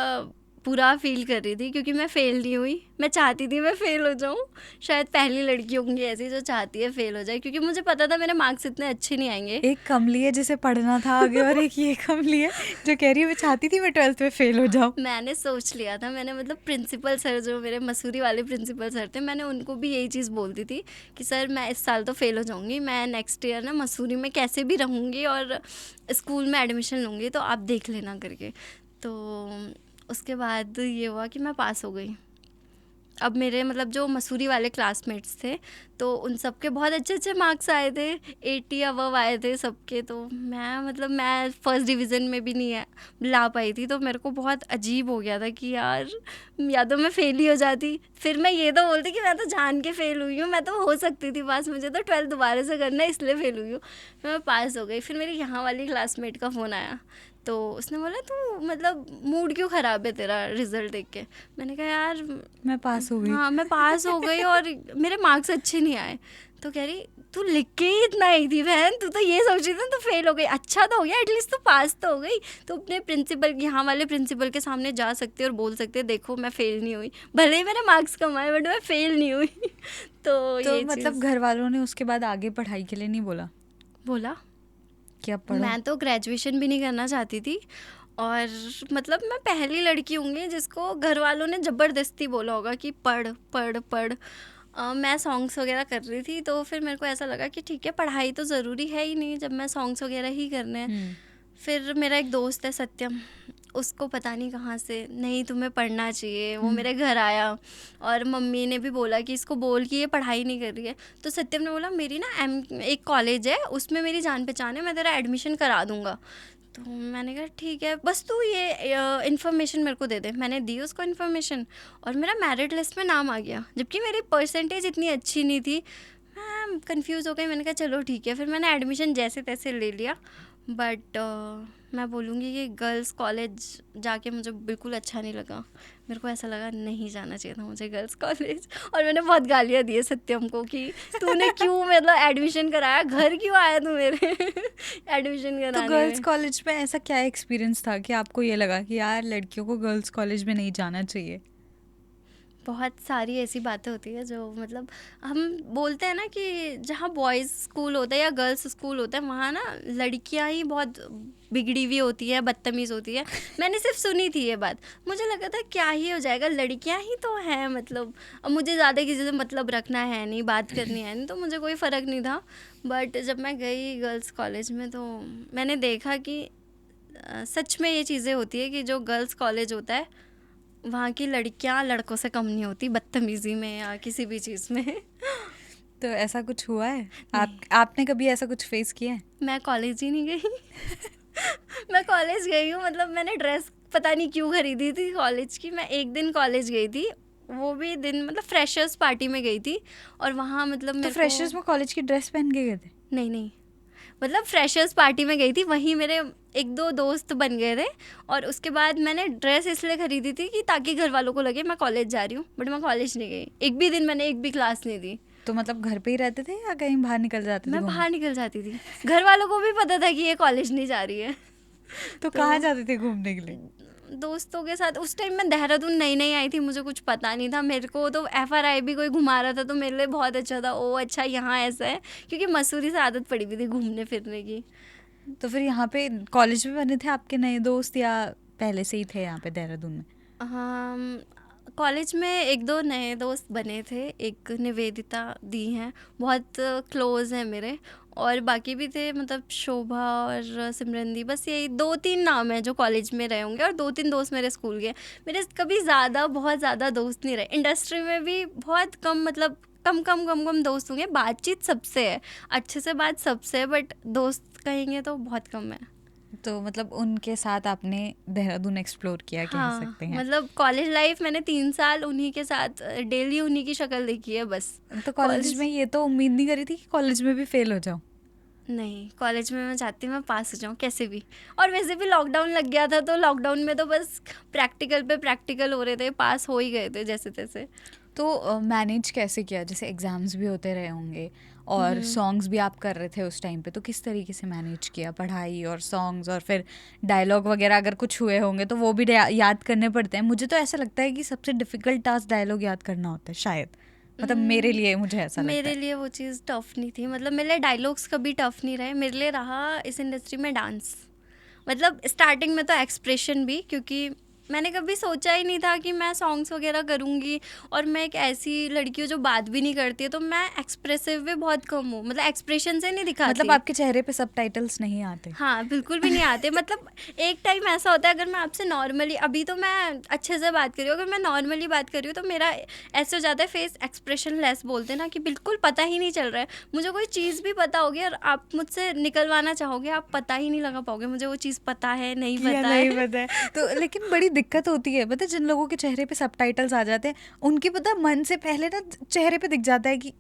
बुरा फील कर रही थी क्योंकि मैं फ़ेल नहीं हुई। मैं चाहती थी मैं फ़ेल हो जाऊँ, शायद पहली लड़की होंगी ऐसी जो चाहती है फ़ेल हो जाए, क्योंकि मुझे पता था मेरे मार्क्स इतने अच्छे नहीं आएंगे। एक कमली है जिसे पढ़ना था आगे और एक ये कमली है जो कह रही है मैं चाहती थी मैं 12th में फ़ेल हो जाऊँ। मैंने सोच लिया था, मैंने मतलब प्रिंसिपल सर जो मेरे मसूरी वाले प्रिंसिपल सर थे, मैंने उनको भी यही चीज़ बोलती थी कि सर मैं इस साल तो फ़ेल हो जाऊँगी, मैं नेक्स्ट ईयर ना मसूरी में कैसे भी रहूँगी और स्कूल में एडमिशन लूँगी, तो आप देख लेना करके। तो उसके बाद ये हुआ कि मैं पास हो गई। अब मेरे मतलब जो मसूरी वाले क्लासमेट्स थे तो उन सबके बहुत अच्छे अच्छे मार्क्स आए थे, 80 अबव आए थे सबके। तो मैं फर्स्ट डिवीज़न में भी नहीं ला पाई थी। तो मेरे को बहुत अजीब हो गया था कि यार या तो मैं फेल ही हो जाती। फिर मैं ये तो बोलती कि मैं तो जान के फेल हुई हूँ, मैं तो हो सकती थी पास, मुझे तो 12th दोबारा से करना है इसलिए फेल हुई हूँ। मैं पास हो गई। फिर मेरी यहाँ वाली क्लासमेट का फ़ोन आया तो उसने बोला तू मतलब मूड क्यों ख़राब है तेरा रिज़ल्ट देख के। मैंने कहा यार मैं पास हो गई। हाँ मैं पास हो गई और मेरे मार्क्स अच्छे नहीं आए। तो कह रही तू लिख के ही इतना आई थी बहन, तू तो ये सोच रही थी तो फेल हो गई, अच्छा तो हो गया एटलीस्ट तू पास तो हो गई। तो अपने प्रिंसिपल यहाँ वाले प्रिंसिपल के सामने जा सकते और बोल सकते देखो मैं फेल नहीं हुई, भले ही मैंने मार्क्स कमाए बट मैं फेल नहीं हुई। तो ये मतलब घर वालों ने उसके बाद आगे पढ़ाई के लिए नहीं बोला कि अब पढ़ो? मैं तो ग्रेजुएशन भी नहीं करना चाहती थी और मतलब मैं पहली लड़की होंगी जिसको घर वालों ने ज़बरदस्ती बोला होगा कि पढ़ पढ़ पढ़। मैं सॉन्ग्स वगैरह कर रही थी तो फिर मेरे को ऐसा लगा कि ठीक है पढ़ाई तो ज़रूरी है ही नहीं जब मैं सॉन्ग्स वगैरह ही करने हैं। फिर मेरा एक दोस्त है सत्यम, उसको पता नहीं कहाँ से नहीं तुम्हें पढ़ना चाहिए, वो मेरे घर आया और मम्मी ने भी बोला कि इसको बोल कि ये पढ़ाई नहीं कर रही है। तो सत्यम ने बोला मेरी ना एक कॉलेज है उसमें मेरी जान पहचान है, मैं तेरा एडमिशन करा दूँगा। तो मैंने कहा ठीक है बस तू ये इन्फॉर्मेशन मेरे को दे दे। मैंने दी उसको इन्फॉर्मेशन और मेरा मेरिट लिस्ट में नाम आ गया जबकि मेरी परसेंटेज इतनी अच्छी नहीं थी। मैं कंफ्यूज हो गई, मैंने कहा चलो ठीक है। फिर मैंने एडमिशन जैसे तैसे ले लिया। बट मैं बोलूँगी कि गर्ल्स कॉलेज जाके मुझे बिल्कुल अच्छा नहीं लगा। मेरे को ऐसा लगा नहीं जाना चाहिए था मुझे गर्ल्स कॉलेज। और मैंने बहुत गालियाँ दी सत्यम को कि तूने क्यों मतलब एडमिशन कराया, घर क्यों आया तू मेरे एडमिशन कराने। तो गर्ल्स कॉलेज में ऐसा क्या एक्सपीरियंस था कि आपको ये लगा कि यार लड़कियों को गर्ल्स कॉलेज में नहीं जाना चाहिए? बहुत सारी ऐसी बातें होती है जो मतलब हम बोलते हैं ना कि जहाँ बॉयज़ स्कूल होता है या गर्ल्स स्कूल होता है वहाँ ना लड़कियाँ ही बहुत बिगड़ी हुई होती है, बदतमीज़ होती है। मैंने सिर्फ सुनी थी ये बात, मुझे लगा था क्या ही हो जाएगा, लड़कियाँ ही तो हैं मतलब, अब मुझे ज़्यादा किसी से मतलब रखना है नहीं, बात करनी है नहीं, तो मुझे कोई फ़र्क नहीं था। बट जब मैं गई गर्ल्स कॉलेज में तो मैंने देखा कि सच में ये चीज़ें होती है कि जो गर्ल्स कॉलेज होता है वहाँ की लड़कियाँ लड़कों से कम नहीं होती बदतमीज़ी में या किसी भी चीज़ में। तो ऐसा कुछ हुआ है? आपने कभी ऐसा कुछ फेस किया है? मैं कॉलेज ही नहीं गई। मैं कॉलेज गई हूँ मतलब मैंने ड्रेस पता नहीं क्यों खरीदी थी कॉलेज की। मैं एक दिन कॉलेज गई थी, वो भी दिन मतलब फ्रेशर्स पार्टी में गई थी और वहाँ मतलब तो फ्रेशर्स में कॉलेज की ड्रेस पहन के गए थे? नहीं मतलब फ्रेशर्स पार्टी में गई थी, वहीं मेरे एक दो दोस्त बन गए थे और उसके बाद मैंने ड्रेस इसलिए ख़रीदी थी कि ताकि घर वालों को लगे मैं कॉलेज जा रही हूँ। बट मैं कॉलेज नहीं गई, एक भी दिन मैंने एक भी क्लास नहीं दी। तो मतलब घर पे ही रहते थे या कहीं बाहर निकल जाते थे? मैं बाहर निकल जाती थी, घर वालों को भी पता था कि ये कॉलेज नहीं जा रही है। तो कहाँ जाते थे घूमने के लिए? दोस्तों के साथ। उस टाइम मैं देहरादून नई नई आई थी, मुझे कुछ पता नहीं था, मेरे को तो FRI भी कोई घुमा रहा था तो मेरे लिए बहुत अच्छा था। ओ अच्छा यहाँ ऐसा है, क्योंकि मसूरी से आदत पड़ी हुई थी घूमने फिरने की। तो फिर यहाँ पे कॉलेज में बने थे आपके नए दोस्त या पहले से ही थे यहाँ पे देहरादून में? हाँ कॉलेज में एक दो नए दोस्त बने थे, एक निवेदिता दी हैं, बहुत क्लोज हैं मेरे, और बाकी भी थे मतलब शोभा और सिमरन दी। बस यही 2-3 नाम हैं जो कॉलेज में रहे होंगे और 2-3 दोस्त मेरे स्कूल के। मेरे कभी बहुत ज़्यादा दोस्त नहीं रहे। इंडस्ट्री में भी बहुत कम मतलब कम दोस्त होंगे। बातचीत सबसे है, अच्छे से बात सबसे है, बट दोस्त कहेंगे तो बहुत कम है। तो मतलब उनके साथ आपने देहरादून एक्सप्लोर किया, कह सकते हैं। मतलब कॉलेज लाइफ मैंने 3 साल उन्हीं के साथ डेली उन्हीं की शक्ल देखी है बस। तो कॉलेज में ये तो उम्मीद नहीं करी थी कि कॉलेज में भी फेल हो जाओ? नहीं, कॉलेज में मैं चाहती हूँ मैं पास हो जाऊँ कैसे भी। और वैसे भी लॉकडाउन लग गया था तो लॉकडाउन में तो बस प्रैक्टिकल पे प्रैक्टिकल हो रहे थे, पास हो ही गए थे जैसे तैसे। तो मैनेज कैसे किया? जैसे एग्ज़ाम्स भी होते रहे होंगे और सॉन्ग्स भी आप कर रहे थे उस टाइम पे, तो किस तरीके से मैनेज किया पढ़ाई और सॉन्ग्स? और फिर डायलॉग वगैरह अगर कुछ हुए होंगे तो वो भी याद करने पड़ते हैं। मुझे तो ऐसा लगता है कि सबसे डिफ़िकल्ट टास्क डायलॉग याद करना होता है शायद, मतलब मेरे लिए, मुझे ऐसा लगता है। मेरे लिए वो चीज़ टफ नहीं थी, मतलब मेरे लिए डायलॉग्स कभी टफ नहीं रहे। मेरे लिए रहा इस इंडस्ट्री में डांस। मतलब स्टार्टिंग में तो एक्सप्रेशन भी, क्योंकि मैंने कभी सोचा ही नहीं था कि मैं सॉन्ग्स वगैरह करूँगी। और मैं एक ऐसी लड़की हूँ जो बात भी नहीं करती है, तो मैं एक्सप्रेसिव भी बहुत कम हूँ, मतलब एक्सप्रेशन से नहीं दिखाती। मतलब आपके चेहरे पे सबटाइटल्स नहीं आते? हाँ, बिल्कुल भी नहीं आते। मतलब एक टाइम ऐसा होता है, अगर मैं आपसे नॉर्मली, अभी तो मैं अच्छे से बात कर रही हूँ, अगर मैं नॉर्मली बात कर रही हूँ तो मेरा ऐसे हो जाता है, फेस एक्सप्रेशन लेस बोलते हैं ना, कि बिल्कुल पता ही नहीं चल रहा है। मुझे कोई चीज़ भी पता होगी और आप मुझसे निकलवाना चाहोगे, आप पता ही नहीं लगा पाओगे मुझे वो चीज़ पता है नहीं या पता नहीं है। पता है तो लेकिन बड़ी दिक्कत होती है, पता है, जिन लोगों के चेहरे पे सबटाइटल्स आ जाते हैं उनकी पता है, मन से पहले ना चेहरे पे दिख जाता है कि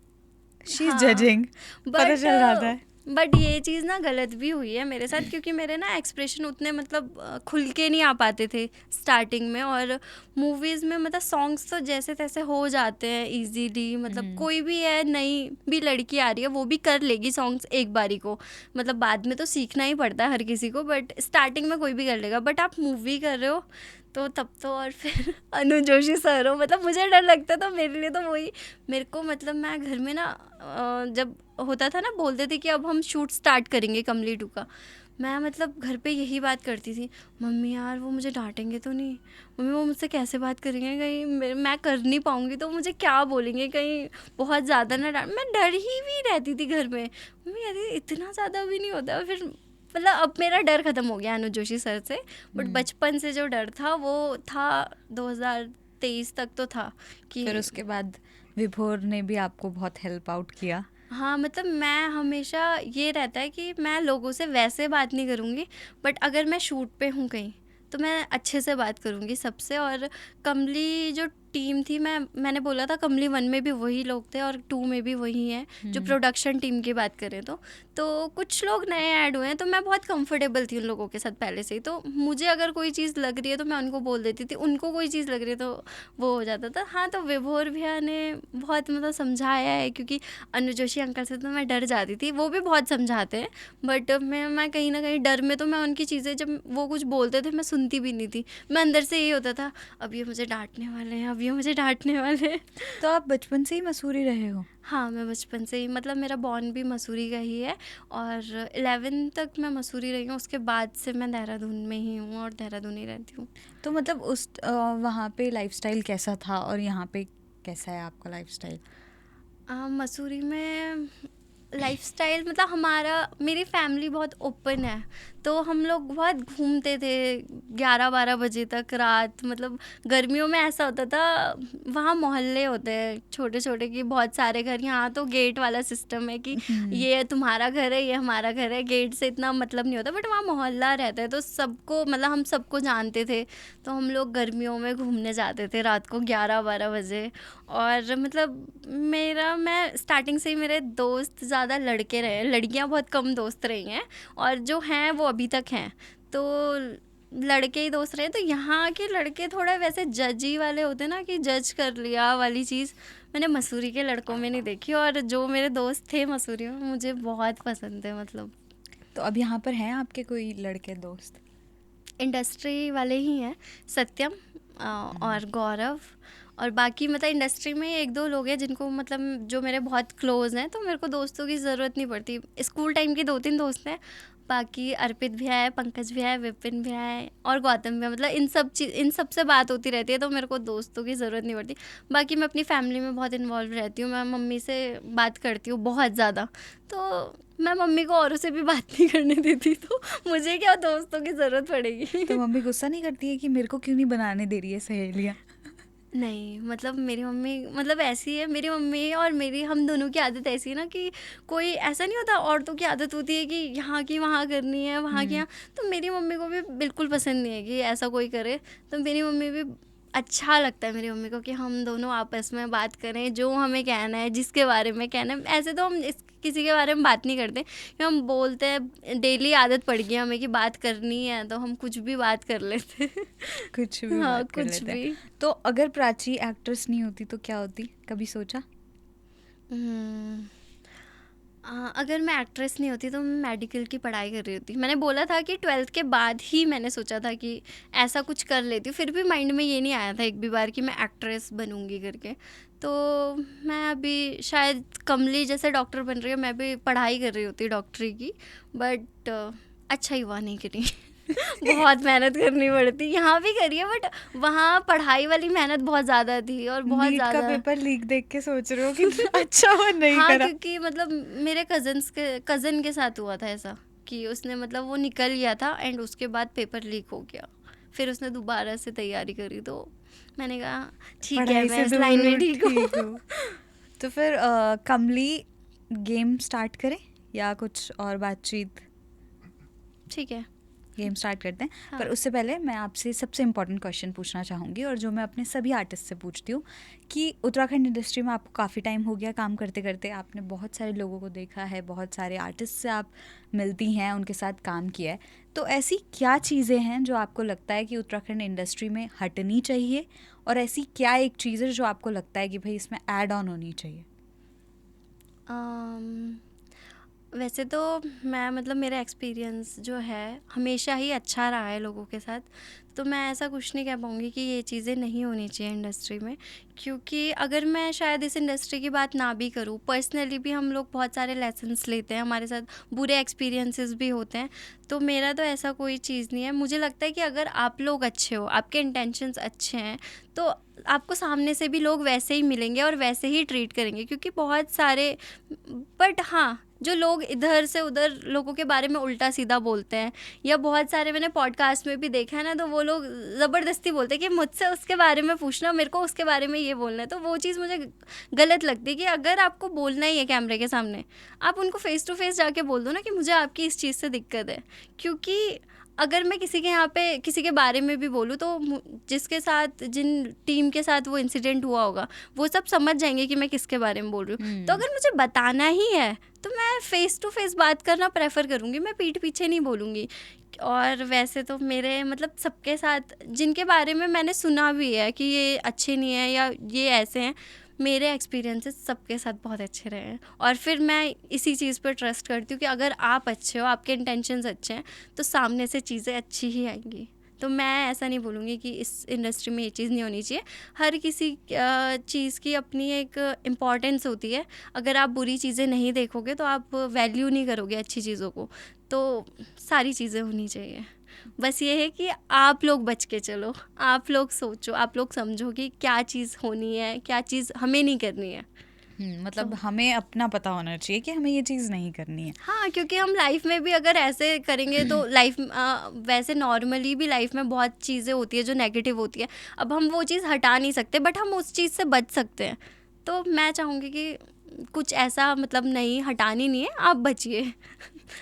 शी इज हाँ, जजिंग, पता बट चल जाता है। बट ये चीज़ ना गलत भी हुई है मेरे साथ, क्योंकि मेरे ना एक्सप्रेशन उतने मतलब खुल के नहीं आ पाते थे स्टार्टिंग में। और मूवीज़ में मतलब सॉन्ग्स तो जैसे तैसे हो जाते हैं इजीली, मतलब कोई भी है, नई भी लड़की आ रही है वो भी कर लेगी सॉन्ग्स एक बारी को। मतलब बाद में तो सीखना ही पड़ता है हर किसी को, बट स्टार्टिंग में कोई भी कर लेगा। बट आप मूवी कर रहे हो तो तब तो, और फिर अनु जोशी सर हो, मतलब मुझे डर लगता था। मेरे लिए तो वही, मेरे को मतलब मैं घर में ना जब होता था ना, बोलते थे कि अब हम शूट स्टार्ट करेंगे कमली 2 का, मैं मतलब घर पे यही बात करती थी, मम्मी यार वो मुझे डांटेंगे तो नहीं, मम्मी वो मुझसे कैसे बात करेंगे, कहीं मैं कर नहीं पाऊँगी तो मुझे क्या बोलेंगे, कहीं बहुत ज़्यादा ना डांट। मैं डर ही भी रहती थी घर में, मम्मी यार इतना ज़्यादा भी नहीं होता। फिर मतलब अब मेरा डर ख़त्म हो गया अनुज जोशी सर से, बट बचपन से जो डर था वो था 2023 तक तो था कि। फिर उसके बाद विभोर ने भी आपको बहुत हेल्प आउट किया? हाँ, मतलब मैं हमेशा ये रहता है कि मैं लोगों से वैसे बात नहीं करूँगी, बट अगर मैं शूट पे हूँ कहीं तो मैं अच्छे से बात करूँगी सबसे। और कमली जो टीम थी, मैंने बोला था कमली 1 में भी वही लोग थे और 2 में भी वही हैं, जो प्रोडक्शन टीम की बात करें तो कुछ लोग नए ऐड हुए हैं, तो मैं बहुत कंफर्टेबल थी उन लोगों के साथ पहले से ही। तो मुझे अगर कोई चीज़ लग रही है तो मैं उनको बोल देती थी, उनको कोई चीज़ लग रही है तो वो हो जाता था। हाँ, तो विभोर भैया ने बहुत मतलब समझाया है, क्योंकि अनु जोशी अंकल से तो मैं डर जाती थी, वो भी बहुत समझाते हैं, बट मैं कहीं ना कहीं डर में, तो मैं उनकी चीज़ें जब वो कुछ बोलते थे मैं सुनती भी नहीं थी। मैं अंदर से यही होता था, अब ये मुझे डांटने वाले हैं, अब ये मुझे डांटने वाले हैं। तो आप बचपन से ही मसूरी रहे हो? हाँ, मैं बचपन से ही, मतलब मेरा बॉर्न भी मसूरी का ही है और 11 तक मैं मसूरी रही हूँ। उसके बाद से मैं देहरादून में ही हूँ और देहरादून ही रहती हूँ। तो मतलब उस वहाँ पे लाइफस्टाइल कैसा था और यहाँ पे कैसा है आपका लाइफस्टाइल? मसूरी में लाइफस्टाइल मतलब मेरी फैमिली बहुत ओपन है, तो हम लोग बहुत घूमते थे 11-12 बजे तक रात। मतलब गर्मियों में ऐसा होता था, वहाँ मोहल्ले होते हैं छोटे छोटे कि बहुत सारे घर, यहाँ तो गेट वाला सिस्टम है कि ये तुम्हारा घर है ये हमारा घर है, गेट से इतना मतलब नहीं होता, बट वहाँ मोहल्ला रहता है तो सबको, मतलब हम सबको जानते थे। तो हम लोग गर्मियों में घूमने जाते थे रात को 11-12 बजे। और मतलब मैं स्टार्टिंग से ही, मेरे दोस्त ज़्यादा लड़के रहे, लड़कियां बहुत कम दोस्त रही हैं, और जो हैं वो अभी तक हैं, तो लड़के ही दोस्त रहे। तो यहाँ के लड़के थोड़ा वैसे जजी वाले होते हैं ना, कि जज कर लिया वाली चीज़ मैंने मसूरी के लड़कों में नहीं देखी। और जो मेरे दोस्त थे मसूरी में मुझे बहुत पसंद थे। मतलब तो अब यहाँ पर हैं आपके कोई लड़के दोस्त? इंडस्ट्री वाले ही हैं, सत्यम और गौरव, और बाकी मतलब इंडस्ट्री में 1-2 लोग हैं जिनको, मतलब जो मेरे बहुत क्लोज़ हैं, तो मेरे को दोस्तों की ज़रूरत नहीं पड़ती। स्कूल टाइम के 2-3 दोस्त हैं, बाकी अर्पित भी है, पंकज भी है, विपिन भी है और गौतम भी है। मतलब इन सब से बात होती रहती है, तो मेरे को दोस्तों की ज़रूरत नहीं पड़ती। बाकी मैं अपनी फैमिली में बहुत इन्वॉल्व रहती हूँ, मैं मम्मी से बात करती हूँ बहुत ज़्यादा, तो मैं मम्मी को औरों से भी बात नहीं करने देती, तो मुझे क्या दोस्तों की ज़रूरत पड़ेगी। तो मम्मी गुस्सा नहीं करती है कि मेरे को क्यों नहीं बनाने दे रही है सहेलियाँ? नहीं, मतलब मेरी मम्मी मतलब ऐसी है, मेरी मम्मी और मेरी, हम दोनों की आदत ऐसी है ना कि कोई ऐसा नहीं होता, औरतों की आदत होती है कि यहाँ की वहाँ करनी है, वहाँ की यहाँ। तो मेरी मम्मी को भी बिल्कुल पसंद नहीं है कि ऐसा कोई करे। तो मेरी मम्मी भी, अच्छा लगता है मेरी मम्मी को कि हम दोनों आपस में बात करें, जो हमें कहना है, जिसके बारे में कहना है। ऐसे तो हम किसी के बारे में बात नहीं करते, कि हम बोलते हैं, डेली आदत पड़ गई हमें कि बात करनी है तो हम कुछ भी बात कर लेते हैं। कुछ भी हाँ, बात कर कुछ लेते हैं। भी। तो अगर प्राची एक्ट्रेस नहीं होती तो क्या होती, कभी सोचा? हम्म, अगर मैं एक्ट्रेस नहीं होती तो मैं मेडिकल की पढ़ाई कर रही होती। मैंने बोला था कि 12th के बाद ही मैंने सोचा था कि ऐसा कुछ कर लेती हूँ, फिर भी माइंड में ये नहीं आया था एक भी बार कि मैं एक्ट्रेस बनूंगी करके। तो मैं अभी शायद कमली जैसे डॉक्टर बन रही है, मैं भी पढ़ाई कर रही होती डॉक्टरी की, बट अच्छा ही हुआ नहीं करी। बहुत मेहनत करनी पड़ती, यहाँ भी करी है बट वहाँ पढ़ाई वाली मेहनत बहुत ज़्यादा थी और बहुत नीट का ज़्यादा। पेपर लीक देख के सोच रहे हो कि अच्छा वो नहीं हाँ, करा। क्योंकि मतलब मेरे कज़न के साथ हुआ था ऐसा कि उसने मतलब वो निकल गया था एंड उसके बाद पेपर लीक हो गया, फिर उसने दोबारा से तैयारी करी, तो मैंने कहा ठीक है पढ़ाई मैं से इस लाइन में दूर ठीक ठीक हूँ। हो। तो फिर कमली गेम स्टार्ट करें या कुछ और बातचीत? ठीक है, गेम स्टार्ट करते हैं। हाँ। पर उससे पहले मैं आपसे सबसे इम्पोर्टेंट क्वेश्चन पूछना चाहूँगी, और जो मैं अपने सभी आर्टिस्ट से पूछती हूँ कि उत्तराखंड इंडस्ट्री में आपको काफ़ी टाइम हो गया काम करते करते, आपने बहुत सारे लोगों को देखा है, बहुत सारे आर्टिस्ट से आप मिलती हैं, उनके साथ काम किया है, तो ऐसी क्या चीज़ें हैं जो आपको लगता है कि उत्तराखंड इंडस्ट्री में हटनी चाहिए, और ऐसी क्या एक चीज़ है जो आपको लगता है कि भाई इसमें ऐड ऑन होनी चाहिए? वैसे तो मैं मतलब मेरा एक्सपीरियंस जो है हमेशा ही अच्छा रहा है लोगों के साथ, तो मैं ऐसा कुछ नहीं कह पाऊँगी कि ये चीज़ें नहीं होनी चाहिए इंडस्ट्री में, क्योंकि अगर मैं शायद इस इंडस्ट्री की बात ना भी करूँ, पर्सनली भी हम लोग बहुत सारे लेसन्स लेते हैं, हमारे साथ बुरे एक्सपीरियंसेस भी होते हैं, तो मेरा तो ऐसा कोई चीज़ नहीं है। मुझे लगता है कि अगर आप लोग अच्छे हो, आपके इंटेंशंस अच्छे हैं, तो आपको सामने से भी लोग वैसे ही मिलेंगे और वैसे ही ट्रीट करेंगे, क्योंकि बहुत सारे, बट हाँ, जो लोग इधर से उधर लोगों के बारे में उल्टा सीधा बोलते हैं, या बहुत सारे मैंने पॉडकास्ट में भी देखा है ना, तो वो लोग ज़बरदस्ती बोलते हैं कि मुझसे उसके बारे में पूछना, मेरे को उसके बारे में ये बोलना है, तो वो चीज़ मुझे गलत लगती है कि अगर आपको बोलना ही है कैमरे के सामने, आप उनको फेस टू फेस जाके बोल दो ना कि मुझे आपकी इस चीज़ से दिक्कत है। क्योंकि अगर मैं किसी के यहाँ पे किसी के बारे में भी बोलूँ, तो जिसके साथ, जिन टीम के साथ वो इंसिडेंट हुआ होगा, वो सब समझ जाएंगे कि मैं किसके बारे में बोल रही हूँ। तो अगर मुझे बताना ही है तो मैं फेस टू फेस बात करना प्रेफर करूँगी, मैं पीठ पीछे नहीं बोलूँगी। और वैसे तो मेरे मतलब सबके साथ जिनके बारे में मैंने सुना भी है कि ये अच्छे नहीं है या ये ऐसे हैं, मेरे एक्सपीरियंसेस सबके साथ बहुत अच्छे रहे हैं, और फिर मैं इसी चीज़ पर ट्रस्ट करती हूँ कि अगर आप अच्छे हो, आपके इंटेंशंस अच्छे हैं, तो सामने से चीज़ें अच्छी ही आएंगी। तो मैं ऐसा नहीं बोलूँगी कि इस इंडस्ट्री में ये चीज़ नहीं होनी चाहिए। हर किसी चीज़ की अपनी एक इम्पॉर्टेंस होती है। अगर आप बुरी चीज़ें नहीं देखोगे तो आप वैल्यू नहीं करोगे अच्छी चीज़ों को, तो सारी चीज़ें होनी चाहिए। बस ये है कि आप लोग बच के चलो, आप लोग सोचो, आप लोग समझो कि क्या चीज़ होनी है, क्या चीज़ हमें नहीं करनी है। मतलब हमें अपना पता होना चाहिए कि हमें ये चीज़ नहीं करनी है। हाँ, क्योंकि हम लाइफ में भी अगर ऐसे करेंगे तो लाइफ वैसे नॉर्मली भी लाइफ में बहुत चीज़ें होती है जो नेगेटिव होती है, अब हम वो चीज़ हटा नहीं सकते, बट हम उस चीज़ से बच सकते हैं। तो मैं चाहूँगी कि कुछ ऐसा मतलब नहीं, हटानी नहीं है, आप बचिए।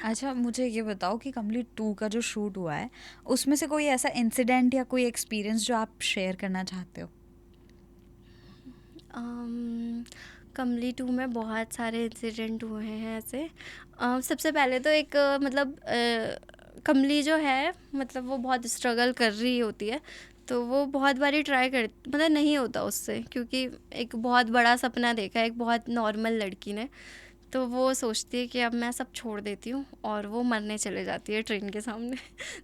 अच्छा, मुझे ये बताओ कि कमली 2 का जो शूट हुआ है, उसमें से कोई ऐसा इंसिडेंट या कोई एक्सपीरियंस जो आप शेयर करना चाहते हो? कमली 2 में बहुत सारे इंसिडेंट हुए हैं ऐसे। सबसे पहले तो एक मतलब कमली जो है मतलब वो बहुत स्ट्रगल कर रही होती है, तो वो बहुत बारी ट्राई कर, मतलब नहीं होता उससे, क्योंकि एक बहुत बड़ा सपना देखा है एक बहुत नॉर्मल लड़की ने, तो वो सोचती है कि अब मैं सब छोड़ देती हूँ, और वो मरने चले जाती है ट्रेन के सामने।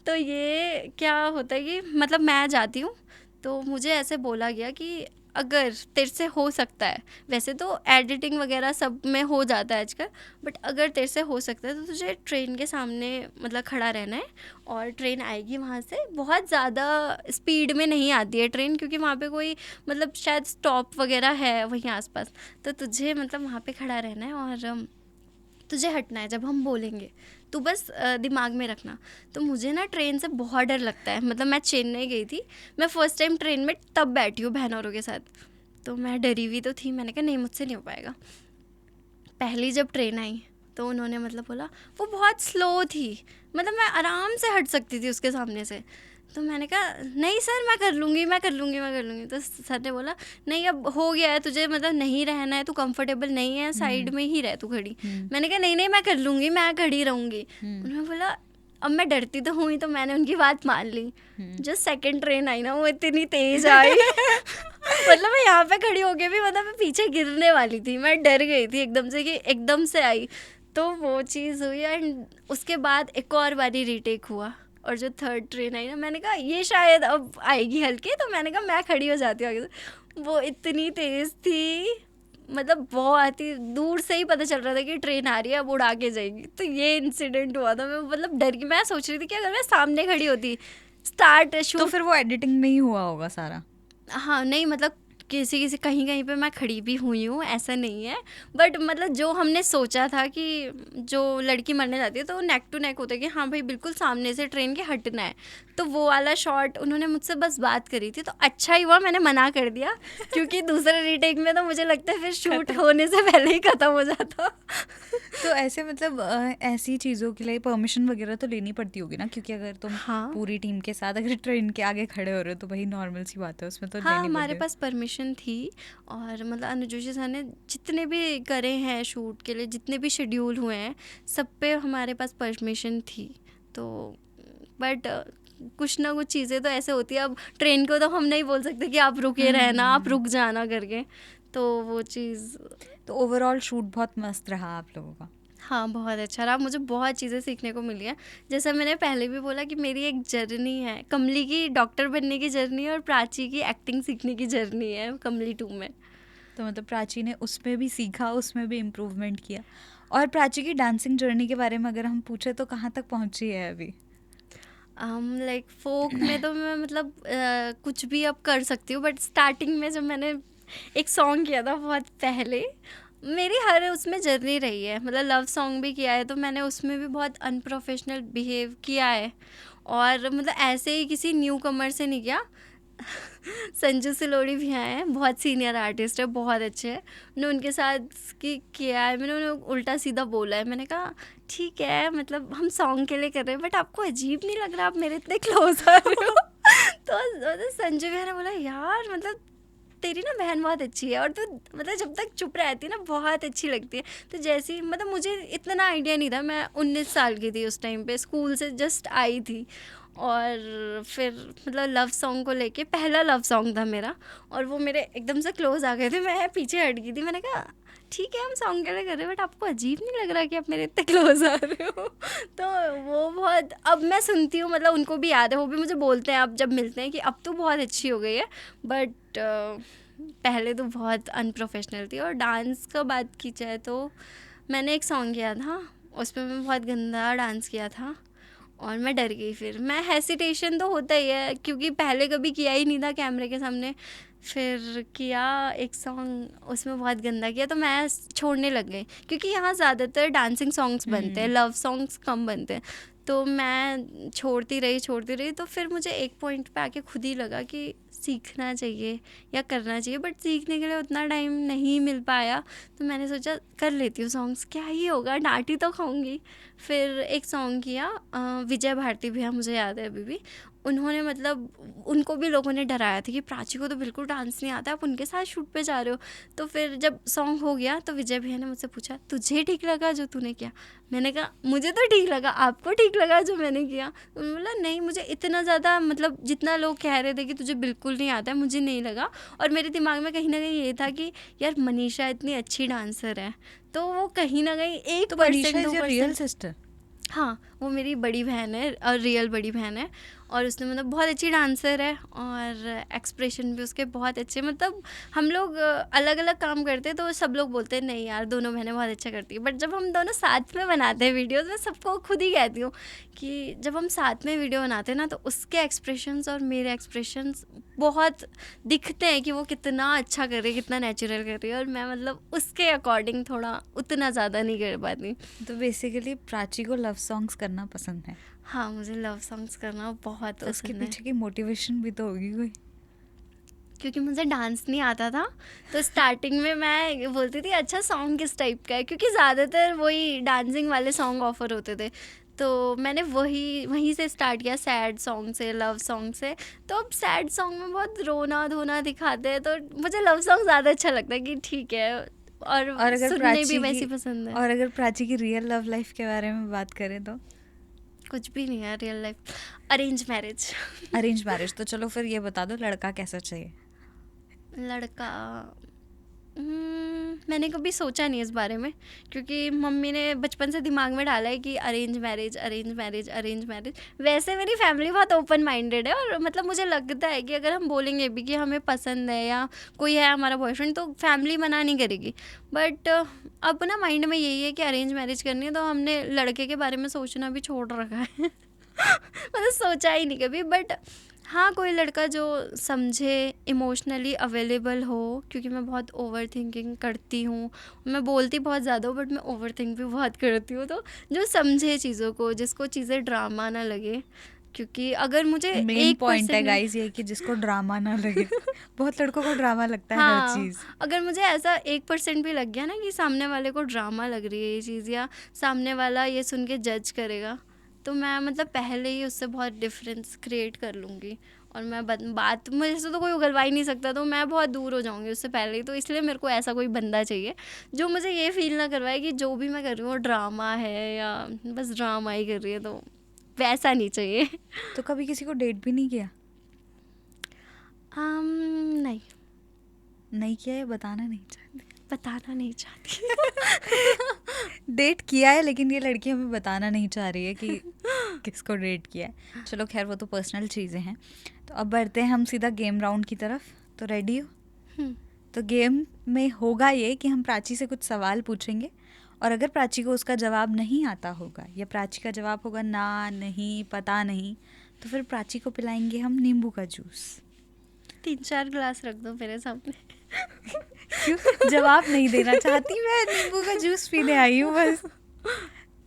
तो ये क्या होता है कि मतलब मैं जाती हूँ, तो मुझे ऐसे बोला गया कि अगर तेरे से हो सकता है, वैसे तो एडिटिंग वगैरह सब में हो जाता है आजकल, बट अगर तेरे से हो सकता है तो तुझे ट्रेन के सामने मतलब खड़ा रहना है, और ट्रेन आएगी वहाँ से, बहुत ज़्यादा स्पीड में नहीं आती है ट्रेन, क्योंकि वहाँ पे कोई मतलब शायद स्टॉप वगैरह है वहीं आसपास, तो तुझे मतलब वहाँ पे खड़ा रहना है और तुझे हटना है जब हम बोलेंगे, तो बस दिमाग में रखना। तो मुझे ना ट्रेन से बहुत डर लगता है, मतलब मैं चेन्नई गई थी, मैं फ़र्स्ट टाइम ट्रेन में तब बैठी हूँ बहन औरों के साथ, तो मैं डरी हुई तो थी, मैंने कहा नहीं मुझसे नहीं हो पाएगा। पहली जब ट्रेन आई तो उन्होंने मतलब बोला, वो बहुत स्लो थी, मतलब मैं आराम से हट सकती थी उसके सामने से, तो मैंने कहा नहीं सर मैं कर लूँगी, मैं कर लूँगी, मैं कर लूँगी। तो सर ने बोला नहीं अब हो गया है, तुझे मतलब नहीं रहना है, तू कंफर्टेबल नहीं है, साइड में ही रह तू खड़ी। मैंने कहा नहीं नहीं मैं कर लूँगी, मैं खड़ी रहूँगी। उन्होंने बोला, अब मैं डरती तो हुई, तो मैंने उनकी बात मान ली। जो सेकंड ट्रेन आई ना वो इतनी तेज आई मतलब मैं यहाँ पे खड़ी होके भी मतलब मैं पीछे गिरने वाली थी, मैं डर गई थी एकदम से कि एकदम से आई, तो वो चीज़ हुई। एंड उसके बाद एक और बारी रीटेक हुआ, और जो थर्ड ट्रेन आई ना, मैंने कहा ये शायद अब आएगी हल्के, तो मैंने कहा मैं खड़ी हो जाती हूँ आगे से। वो इतनी तेज़ थी, मतलब बहुत ही दूर से ही पता चल रहा था कि ट्रेन आ रही है, अब उड़ा के जाएगी। तो ये इंसिडेंट हुआ था। मैं मतलब डर गई, मैं सोच रही थी कि अगर मैं सामने खड़ी होती स्टार्ट तो शूट। फिर वो एडिटिंग में ही हुआ होगा सारा। हाँ नहीं, मतलब किसी किसी कहीं कहीं पे मैं खड़ी भी हुई हूँ, ऐसा नहीं है। बट मतलब जो हमने सोचा था कि जो लड़की मरने जाती है तो नेक टू नेक होता है कि हाँ भाई बिल्कुल सामने से ट्रेन के हटना है, तो वो वाला शॉट उन्होंने मुझसे बस बात करी थी। तो अच्छा ही हुआ मैंने मना कर दिया, क्योंकि दूसरे रीटेक में तो मुझे लगता है फिर शूट होने से पहले ही ख़त्म हो जाता। तो ऐसे मतलब ऐसी चीज़ों के लिए परमिशन वगैरह तो लेनी पड़ती होगी ना, क्योंकि अगर तुम हाँ पूरी टीम के साथ अगर ट्रेन के आगे खड़े हो रहे हो तो भाई नॉर्मल सी बात है, उसमें तो हाँ, लेनी हमारे पड़ती है। पास परमिशन थी। और मतलब अनु जोशी सर ने जितने भी करे हैं शूट के लिए, जितने भी शेड्यूल हुए हैं, सब पे हमारे पास परमिशन थी। तो बट कुछ ना कुछ चीज़ें तो ऐसे होती है। अब ट्रेन को तो हम नहीं बोल सकते कि आप रुके रहना, आप रुक जाना करके। तो वो चीज़, तो ओवरऑल शूट बहुत मस्त रहा आप लोगों का। हाँ बहुत अच्छा रहा। मुझे बहुत चीज़ें सीखने को मिली है। जैसे मैंने पहले भी बोला कि मेरी एक जर्नी है, कमली की डॉक्टर बनने की जर्नी है और प्राची की एक्टिंग सीखने की जर्नी है कमली 2 में। तो मतलब प्राची ने उसमें भी सीखा, उसमें भी इम्प्रूवमेंट किया। और प्राची की डांसिंग जर्नी के बारे में अगर हम पूछे तो कहाँ तक पहुँची है अभी? लाइक फोक में तो मैं मतलब कुछ भी अब कर सकती हूँ, बट स्टार्टिंग में जब मैंने एक सॉन्ग किया था बहुत पहले, मेरी हर उसमें जर्नी रही है। मतलब लव सॉन्ग भी किया है तो मैंने उसमें भी बहुत अनप्रोफेशनल बिहेव किया है। और मतलब ऐसे ही किसी न्यू कमर से नहीं किया। संजू सिलोड़ी भी आए हैं, बहुत सीनियर आर्टिस्ट है, बहुत अच्छे हैं। मैंने उनके साथ किया है। मैंने उन्हें उल्टा सीधा बोला है। मैंने कहा ठीक है, मतलब हम सॉन्ग के लिए कर रहे हैं, बट आपको अजीब नहीं लग रहा आप मेरे इतने क्लोज आ रहे हो? तो संजू भैया ने बोला यार मतलब तेरी ना बहन बहुत अच्छी है और तू मतलब जब तक चुप रहती है ना बहुत अच्छी लगती है। तो जैसे ही मतलब मुझे इतना आइडिया नहीं था, मैं 19 साल की थी उस टाइम पे, स्कूल से जस्ट आई थी। और फिर मतलब लव सॉन्ग को लेके पहला लव सॉन्ग था मेरा, और वो मेरे एकदम से क्लोज आ गए थे। मैं पीछे हट गई थी। मैंने कहा ठीक है हम सॉन्ग के लिए कर रहे हैं, बट आपको अजीब नहीं लग रहा कि आप मेरे इतने क्लोज आ रहे हो? तो वो बहुत, अब मैं सुनती हूँ, मतलब उनको भी याद है, वो भी मुझे बोलते हैं अब जब मिलते हैं कि अब तो बहुत अच्छी हो गई है, बट पहले तो बहुत अनप्रोफेशनल थी। और डांस का बात की जाए तो मैंने एक सॉन्ग किया था, उसमें मैं बहुत गंदा डांस किया था और मैं डर गई। फिर मैं हेसिटेशन तो होता ही है क्योंकि पहले कभी किया ही नहीं था कैमरे के सामने। फिर किया एक सॉन्ग, उसमें बहुत गंदा किया तो मैं छोड़ने लग गई, क्योंकि यहाँ ज़्यादातर डांसिंग सॉन्ग्स बनते हैं, लव सॉन्ग्स कम बनते हैं। तो मैं छोड़ती रही। तो फिर मुझे एक पॉइंट पे आके खुद ही लगा कि सीखना चाहिए या करना चाहिए, बट सीखने के लिए उतना टाइम नहीं मिल पाया। तो मैंने सोचा कर लेती हूँ सॉन्ग्स, क्या ही होगा, डांटी तो खाऊंगी। फिर एक सॉन्ग किया, विजय भारती भैया मुझे याद है अभी भी, उन्होंने मतलब उनको भी लोगों ने डराया था कि प्राची को तो बिल्कुल डांस नहीं आता, आप उनके साथ शूट पे जा रहे हो। तो फिर जब सॉन्ग हो गया तो विजय भैया ने मुझसे पूछा तुझे ठीक लगा जो तूने किया? मैंने कहा मुझे तो ठीक लगा, आपको ठीक लगा जो मैंने किया? उन्होंने बोला नहीं, मुझे इतना ज़्यादा मतलब जितना लोग कह रहे थे कि तुझे बिल्कुल नहीं आता है, मुझे नहीं लगा। और मेरे दिमाग में कहीं ना कहीं ये था कि यार मनीषा इतनी अच्छी डांसर है, तो वो कहीं ना कहीं तो 1% Manisha is your real 2%। Sister? हाँ वो मेरी बड़ी बहन है और रियल बड़ी बहन है। और उसने मतलब बहुत अच्छी डांसर है और एक्सप्रेशन भी उसके बहुत अच्छे। मतलब हम लोग अलग अलग काम करते हैं तो सब लोग बोलते हैं नहीं यार दोनों बहनें बहुत अच्छा करती है, बट जब हम दोनों साथ में बनाते हैं वीडियोस, मैं सबको खुद ही कहती हूँ कि जब हम साथ में वीडियो बनाते हैं ना तो उसके एक्सप्रेशंस और मेरे एक्सप्रेशंस बहुत दिखते हैं कि वो कितना अच्छा कर रही है, कितना नेचुरल कर रही है, और मैं मतलब उसके अकॉर्डिंग थोड़ा उतना ज़्यादा नहीं कर पाती। तो बेसिकली प्राची को लव सॉन्ग्स करना पसंद है। हाँ मुझे लव सॉन्ग्स करना बहुत तो उसके पसंद है, पीछे की मोटिवेशन भी तो होगी कोई? क्योंकि मुझे डांस नहीं आता था। तो स्टार्टिंग में मैं बोलती थी अच्छा सॉन्ग किस टाइप का है, क्योंकि ज़्यादातर वही डांसिंग वाले सॉन्ग ऑफर होते थे। तो मैंने वहीं से स्टार्ट किया, सैड सॉन्ग से, लव सॉन्ग से। तो अब सैड सॉन्ग में बहुत रोना धोना दिखाते हैं, तो मुझे लव सॉन्ग ज़्यादा अच्छा लगता है कि ठीक है, और और अगर सुनने भी प्राची वैसी की पसंद है। और अगर प्राची की रियल लव लाइफ के बारे में बात करें तो? कुछ भी नहीं है real life, arrange marriage. Arrange marriage, तो चलो फिर ये बता दो लड़का कैसा चाहिए? लड़का मैंने कभी सोचा नहीं इस बारे में, क्योंकि मम्मी ने बचपन से दिमाग में डाला है कि arrange marriage arrange marriage arrange marriage. वैसे मेरी फैमिली बहुत ओपन माइंडेड है, और मतलब मुझे लगता है कि अगर हम बोलेंगे भी कि हमें पसंद है या कोई है हमारा बॉयफ्रेंड, तो फैमिली मना नहीं करेगी। बट अब ना माइंड में यही है कि अरेंज मैरिज करनी है, तो हमने लड़के के बारे में सोचना भी छोड़ रखा है। मतलब सोचा ही नहीं कभी। बट हाँ, कोई लड़का जो समझे, इमोशनली अवेलेबल हो, क्योंकि मैं बहुत ओवर थिंकिंग करती हूँ। मैं बोलती बहुत ज़्यादा हूँ, बट मैं ओवर थिंक भी बहुत करती हूँ। तो जो समझे चीज़ों को, जिसको चीज़ें ड्रामा ना लगे, क्योंकि अगर मुझे मेन पॉइंट है 1% गाइस ये कि जिसको ड्रामा ना लगे। बहुत लड़कों को ड्रामा लगता है हर हाँ, चीज। अगर मुझे ऐसा 1% भी लग गया ना कि सामने वाले को ड्रामा लग रही है ये चीज़, या सामने वाला ये सुन के जज करेगा, तो मैं मतलब पहले ही उससे बहुत डिफरेंस क्रिएट कर लूँगी। और मैं बात मुझे से तो कोई उगलवा ही नहीं सकता, तो मैं बहुत दूर हो जाऊँगी उससे पहले ही। तो इसलिए मेरे को ऐसा कोई बंदा चाहिए जो मुझे ये फील ना करवाए कि जो भी मैं कर रही हूँ वो ड्रामा है, या बस ड्रामा ही कर रही है। तो वैसा नहीं चाहिए। तो कभी किसी को डेट भी नहीं किया? नहीं, नहीं किया है, बताना नहीं चाहती? बताना नहीं चाहती। डेट किया है, लेकिन ये लड़की हमें बताना नहीं चाह रही है कि किसको डेट किया है। चलो खैर, वो तो पर्सनल चीज़ें हैं। तो अब बढ़ते हैं हम सीधा गेम राउंड की तरफ। तो रेडी हो? तो गेम में होगा ये कि हम प्राची से कुछ सवाल पूछेंगे, और अगर प्राची को उसका जवाब नहीं आता होगा, या प्राची का जवाब होगा ना, नहीं, पता नहीं, तो फिर प्राची को पिलाएंगे हम नींबू का जूस। 3-4 ग्लास रख दो मेरे सामने। क्यों जवाब नहीं देना चाहती? मैं नींबू का जूस पीने आई हूँ बस।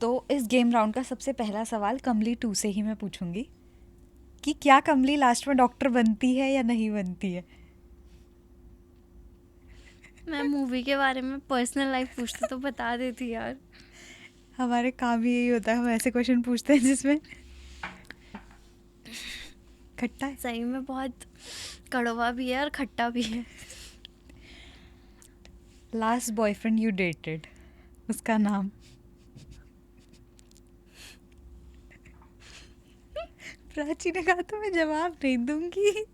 तो इस गेम राउंड का सबसे पहला सवाल कमली 2 से ही मैं पूछूंगी कि क्या कमली लास्ट में डॉक्टर बनती है या नहीं बनती है? मैं मूवी के बारे में पर्सनल लाइफ पूछती तो बता देती यार। हमारे काम ही यही होता है, हम ऐसे क्वेश्चन पूछते हैं जिसमें खट्टा है। सही में बहुत कड़वा भी है और खट्टा भी है। लास्ट बॉयफ्रेंड यू डेटेड, उसका नाम? प्राची ने कहा तो मैं जवाब नहीं दूंगी।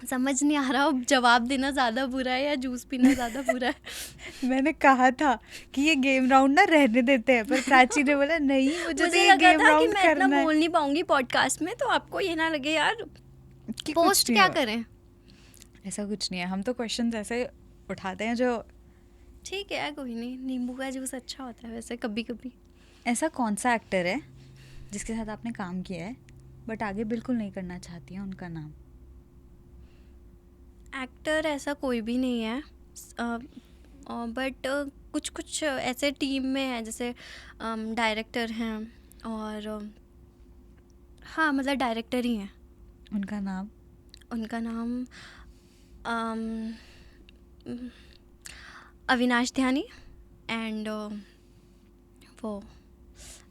समझ नहीं आ रहा अब जवाब देना ज़्यादा बुरा है या जूस पीना ज़्यादा बुरा है। मैंने कहा था कि ये गेम राउंड ना रहने देते हैं, पर प्राची ने बोला नहीं, मुझे तो ये लगा गेम था कि राउंड मैं इतना करना है। बोल नहीं पाऊंगी पॉडकास्ट में, तो आपको ये ना लगे यार कि पोस्ट कुछ नहीं क्या हुआ। करें। ऐसा कुछ नहीं है, हम तो क्वेश्चंस ऐसे उठाते हैं जो। ठीक है, कोई नहीं, नींबू का जूस अच्छा होता है वैसे कभी कभी। ऐसा कौन सा एक्टर है जिसके साथ आपने काम किया है बट आगे बिल्कुल नहीं करना चाहती हैं, उनका नाम? एक्टर ऐसा कोई भी नहीं है, बट कुछ कुछ ऐसे टीम में है, जैसे डायरेक्टर हैं, और हाँ मतलब डायरेक्टर ही हैं। उनका नाम? उनका नाम अविनाश ध्यानी, एंड वो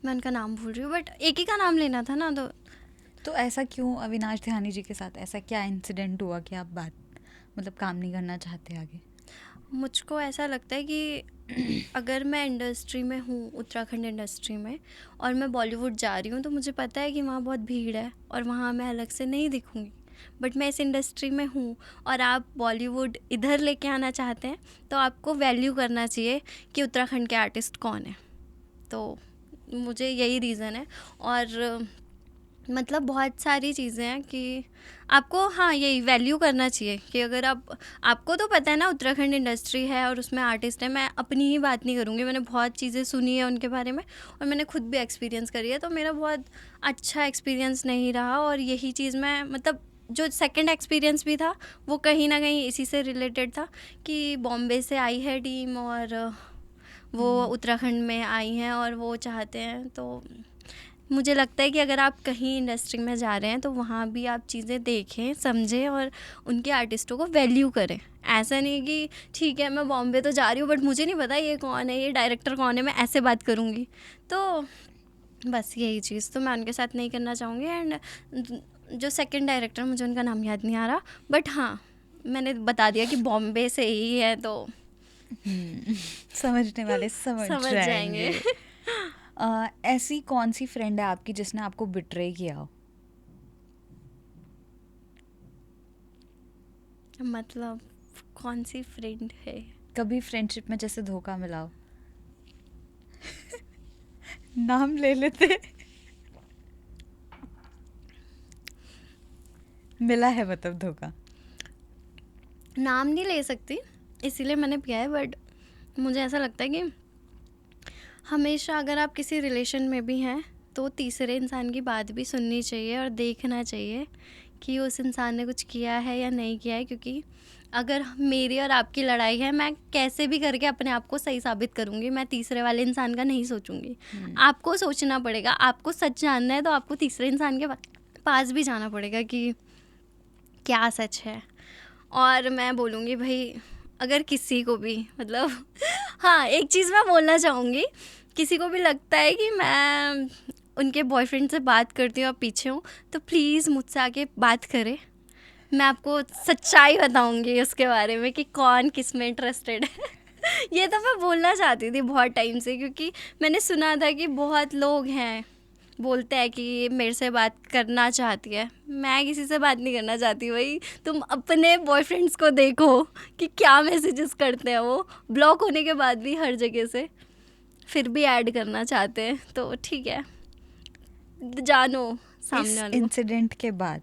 मैं उनका नाम भूल रही हूँ, बट एक ही का नाम लेना था ना। तो ऐसा क्यों अविनाश ध्यानी जी के साथ ऐसा क्या इंसिडेंट हुआ कि आप मतलब काम नहीं करना चाहते आगे? मुझको ऐसा लगता है कि अगर मैं इंडस्ट्री में हूँ, उत्तराखंड इंडस्ट्री में, और मैं बॉलीवुड जा रही हूँ, तो मुझे पता है कि वहाँ बहुत भीड़ है और वहाँ मैं अलग से नहीं दिखूँगी। बट मैं इस इंडस्ट्री में हूँ और आप बॉलीवुड इधर लेके आना चाहते हैं, तो आपको वैल्यू करना चाहिए कि उत्तराखंड के आर्टिस्ट कौन है। तो मुझे यही रीज़न है। और मतलब बहुत सारी चीज़ें हैं कि आपको हाँ यही वैल्यू करना चाहिए कि अगर आपको तो पता है ना उत्तराखंड इंडस्ट्री है और उसमें आर्टिस्ट है। मैं अपनी ही बात नहीं करूँगी, मैंने बहुत चीज़ें सुनी है उनके बारे में और मैंने खुद भी एक्सपीरियंस करी है, तो मेरा बहुत अच्छा एक्सपीरियंस नहीं रहा। और यही चीज़ मैं मतलब जो सेकंड एक्सपीरियंस भी था वो कहीं ना कहीं इसी से रिलेटेड था कि बॉम्बे से आई है टीम और वो उत्तराखंड में आई हैं और वो चाहते हैं। तो मुझे लगता है कि अगर आप कहीं इंडस्ट्री में जा रहे हैं तो वहाँ भी आप चीज़ें देखें, समझें और उनके आर्टिस्टों को वैल्यू करें। ऐसा नहीं कि ठीक है मैं बॉम्बे तो जा रही हूँ बट मुझे नहीं पता ये कौन है, ये डायरेक्टर कौन है, मैं ऐसे बात करूँगी। तो बस यही चीज़ तो मैं उनके साथ नहीं करना चाहूँगी। एंड जो सेकंड डायरेक्टर, मुझे उनका नाम याद नहीं आ रहा, बट हाँ मैंने बता दिया कि बॉम्बे से ही है, तो समझने वाले समझ जाएंगे। ऐसी कौन सी फ्रेंड है आपकी जिसने आपको बिट्रे किया हो? मतलब कौन सी फ्रेंड है? कभी फ्रेंडशिप में जैसे धोखा मिला हो? नाम ले लेते। मिला है मतलब धोखा? नाम नहीं ले सकती इसीलिए मैंने किया है, बट मुझे ऐसा लगता है कि हमेशा अगर आप किसी रिलेशन में भी हैं तो तीसरे इंसान की बात भी सुननी चाहिए और देखना चाहिए कि उस इंसान ने कुछ किया है या नहीं किया है, क्योंकि अगर मेरी और आपकी लड़ाई है, मैं कैसे भी करके अपने आप को सही साबित करूँगी, मैं तीसरे वाले इंसान का नहीं सोचूंगी। आपको सोचना पड़ेगा, आपको सच जानना है तो आपको तीसरे इंसान के पास भी जाना पड़ेगा कि क्या सच है। और मैं बोलूँगी भाई, अगर किसी को भी मतलब हाँ, एक चीज़ मैं बोलना चाहूँगी, किसी को भी लगता है कि मैं उनके बॉयफ्रेंड से बात करती हूँ और पीछे हूँ, तो प्लीज़ मुझसे आके बात करें, मैं आपको सच्चाई बताऊँगी उसके बारे में कि कौन किस में इंटरेस्टेड है। ये तो मैं बोलना चाहती थी बहुत टाइम से, क्योंकि मैंने सुना था कि बहुत लोग हैं बोलते हैं कि ये मेरे से बात करना चाहती है। मैं किसी से बात नहीं करना चाहती भाई। तुम अपने बॉयफ्रेंड्स को देखो कि क्या मैसेजेस करते हैं वो, ब्लॉक होने के बाद भी हर जगह से फिर भी ऐड करना चाहते हैं, तो ठीक है, जानो सामने इस वाले को। इंसिडेंट के बाद